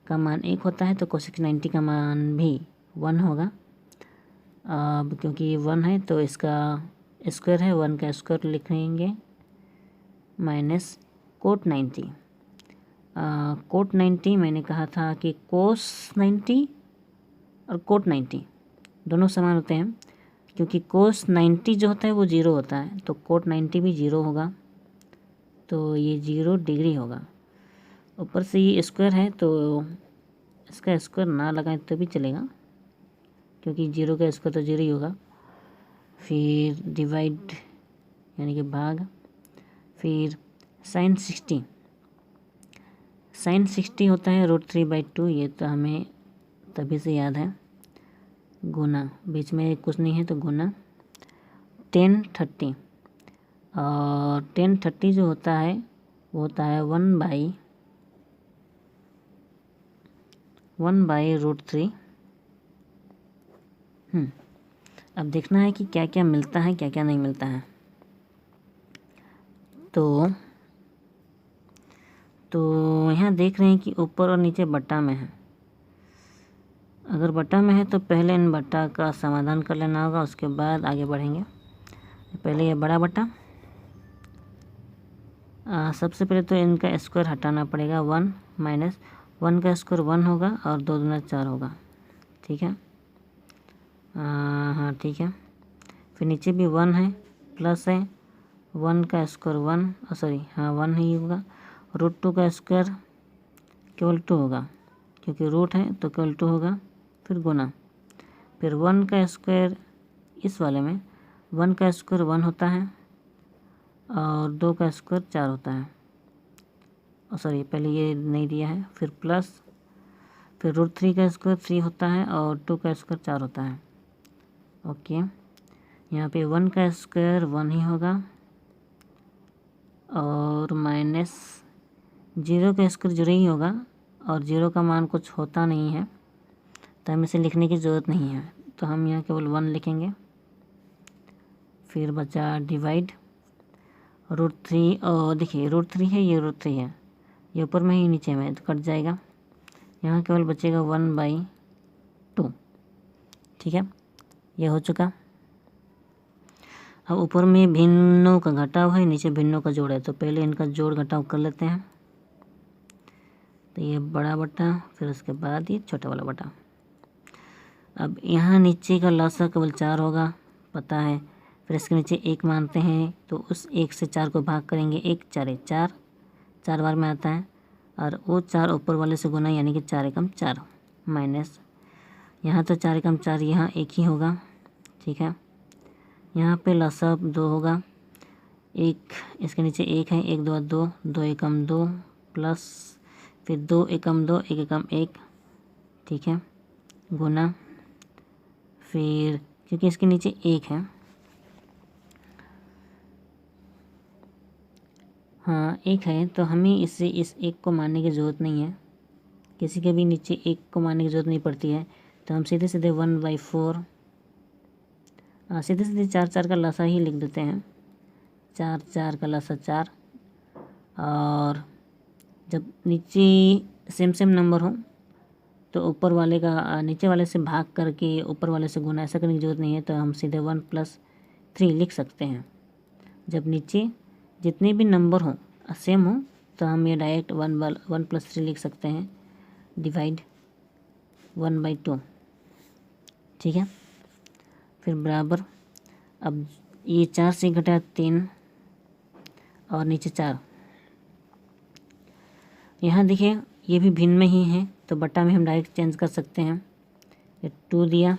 का मान 1 होता है तो कोसिक 90 का मान भी 1 होगा। अब क्योंकि ये 1 है तो इसका स्क्वायर है, 1 का स्क्वायर लिखेंगे, माइनस कोट 90। कोट 90 मैंने कहा था कि कोस 90 और कोट 90 दोनों समान होते हैं, क्योंकि कोस 90 जो होता है वो 0 होता है, तो कोट 90 भी 0 होगा, तो ये 0 डिग्री होगा। ऊपर से ये स्क्वायर है तो इसका स्क्वायर ना लगाएं तो भी चलेगा, क्योंकि 0 का स्क्वायर तो 0 ही होगा। फिर डिवाइड यानी कि भाग, फिर sin 60 होता है √3/2, ये तो हमें तभी से याद है, गुना बीच में कुछ नहीं है तो गुना tan 30, और tan 30 जो होता है वो होता है 1/√3। अब देखना है कि क्या क्या मिलता है क्या क्या नहीं मिलता है। तो यहाँ देख रहे हैं कि ऊपर और नीचे बट्टा में है। अगर बट्टा में है तो पहले इन बट्टा का समाधान कर लेना होगा, उसके बाद आगे बढ़ेंगे। पहले ये बड़ा बट्टा, सबसे पहले तो इनका स्क्वायर हटाना पड़ेगा, 1 - 1 का स्क्वायर 1 होगा और 2 दूना 4 होगा। ठीक है, हाँ ठीक है। फिर नीचे भी 1 है, प्लस है 1 का स्क्वायर 1, सॉरी हाँ 1 ही होगा। √2 का स्क्वायर केवल 2 होगा, क्योंकि रूट है तो केवल 2 होगा। फिर गुना, फिर 1 का स्क्वायर, इस वाले में 1 का स्क्वायर 1 होता है और 2 का स्क्वायर 4 होता है, सॉरी पहले ये नहीं दिया है। फिर प्लस, फिर √3 का स्क्वायर 3 होता है और 2 का स्क्वायर 4 होता है। ओके, यहाँ पे 1 का स्क्वायर 1 ही होगा और माइनस 0 का स्क्वायर 0 ही होगा, और 0 का मान कुछ होता नहीं है तो हमें इसे लिखने की ज़रूरत नहीं है, तो हम यहाँ केवल 1 लिखेंगे। फिर बचा डिवाइड √3, और देखिए √3 है, ये √3 है, ये ऊपर में ही नीचे में, तो कट जाएगा। यहाँ केवल बचेगा 1/2। ठीक है, ये हो चुका। अब ऊपर में भिन्नों का घटाव है, नीचे भिन्नों का जोड़ है, तो पहले इनका जोड़ घटाव कर लेते हैं। तो ये बड़ा बटा, फिर उसके बाद ये छोटा वाला बटा। अब यहाँ नीचे का लसा केवल 4 होगा, पता है। फिर इसके नीचे 1 मानते हैं, तो उस 1 से 4 को भाग करेंगे, 1 4 4, 4 बार में आता है, और वो 4 ऊपर वाले से गुना, यानी कि 4 एकम 4 माइनस, यहाँ तो 4 एकम 4, यहाँ 1 ही होगा। ठीक है, यहाँ पे लसा 2 होगा, 1 इसके नीचे 1 है, 1 2 2, 2 एकम 2 प्लस, फिर 2 एकम 2, 1 एकम 1। ठीक है, गुना, फिर क्योंकि इसके नीचे 1 है, हाँ 1 है, तो हमें इससे इस 1 को मानने की ज़रूरत नहीं है, किसी के भी नीचे 1 को मानने की ज़रूरत नहीं पड़ती है। तो हम सीधे सीधे 1/4, सीधे सीधे 4 4 का लसा ही लिख देते हैं, 4 4 का लसा 4। और जब नीचे सेम सेम नंबर हो तो ऊपर वाले का नीचे वाले से भाग करके ऊपर वाले से गुना, ऐसा करने की ज़रूरत नहीं है, तो हम सीधे 1+3 लिख सकते हैं। जब नीचे जितने भी नंबर हों सेम हो तो हम ये डायरेक्ट 1+3 लिख सकते हैं, डिवाइड 1/2। ठीक है, फिर बराबर, अब ये 4 से घटा 3 और नीचे 4। यहाँ देखिए ये भी भिन्न में ही है, तो बट्टा में हम डायरेक्ट चेंज कर सकते हैं। ये 2 दिया,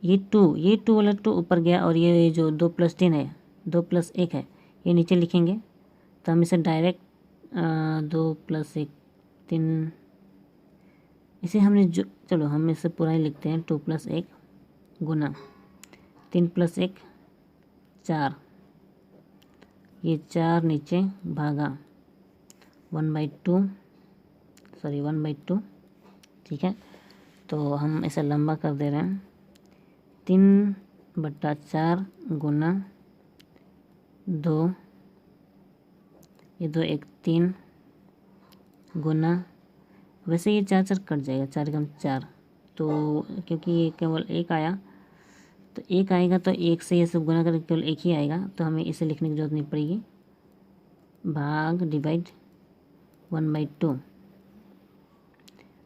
ये 2 वाला 2 ऊपर गया, और ये जो 2 + 3 है, 2 + 1 है, ये नीचे लिखेंगे, तो हम इसे डायरेक्ट 2 + 1 3, इसे हमने जो, चलो हम इसे पूरा ही लिखते हैं, 2 + 1 गुना 3 + 1 4, ये 4 नीचे भागा 1/2, सॉरी 1/2। ठीक है, तो हम इसे लंबा कर दे रहे हैं, 3/4 गुना 2, ये 2 1 3 गुना, वैसे ये 4 4 कट जाएगा, 4 एकम 4, तो क्योंकि ये केवल 1 आया, तो 1 आएगा तो 1 से ये सब गुना करके केवल 1 ही आएगा, तो हमें इसे लिखने की जरूरत नहीं पड़ेगी, भाग डिवाइड 1/2।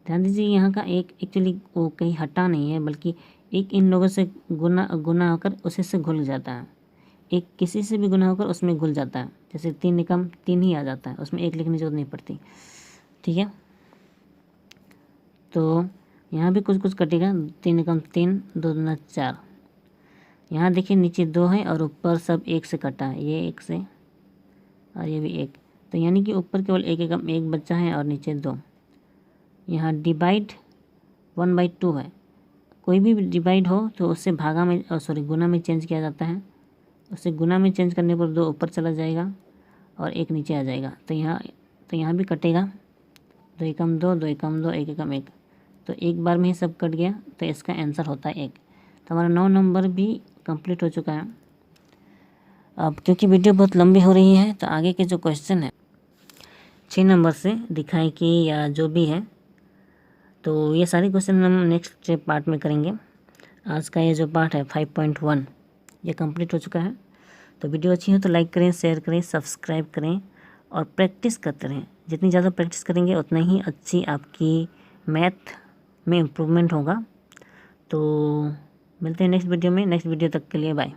ध्यान दीजिए यहाँ का 1 एक्चुअली वो कहीं हटा नहीं है, बल्कि 1 इन लोगों से गुना होकर उसी से घुल जाता है, 1 किसी से भी गुना होकर उसमें घुल जाता है, जैसे 3 एकम 3 ही आ जाता है, उसमें 1 लिखने की जरूरत नहीं पड़ती। ठीक है, तो यहाँ भी कुछ कुछ कटेगा, 3 एकम 3, 2 दूना 4। यहाँ देखिए नीचे 2 है और ऊपर सब 1 से कटा है, ये 1 से और ये भी 1, तो यानी कि ऊपर केवल 1 एकम 1 बचा है और नीचे 2। यहाँ डिवाइड 1/2 है, कोई भी डिवाइड हो तो उससे भागा में, सॉरी गुना में चेंज किया जाता है, उससे गुना में चेंज करने पर 2 ऊपर चला जाएगा और 1 नीचे आ जाएगा, तो यहाँ भी कटेगा, 2 एकम 2, 2 एकम 2, 1 एकम 1, तो एक बार में ही सब कट गया, तो इसका आंसर होता है 1। तो हमारा 9 नंबर भी कंप्लीट हो चुका है। अब क्योंकि वीडियो बहुत लंबी हो रही है, तो आगे के जो क्वेश्चन है 6 नंबर से दिखाई कि या जो भी है, तो ये सारे क्वेश्चन हम नेक्स्ट पार्ट में करेंगे। आज का ये जो पार्ट है 5.1 ये कंप्लीट हो चुका है। तो वीडियो अच्छी हो तो लाइक करें, शेयर करें, सब्सक्राइब करें और प्रैक्टिस करते रहें। जितनी ज़्यादा प्रैक्टिस करेंगे उतना ही अच्छी आपकी मैथ में इम्प्रूवमेंट होगा। तो मिलते हैं नेक्स्ट वीडियो में। नेक्स्ट वीडियो तक के लिए बाय।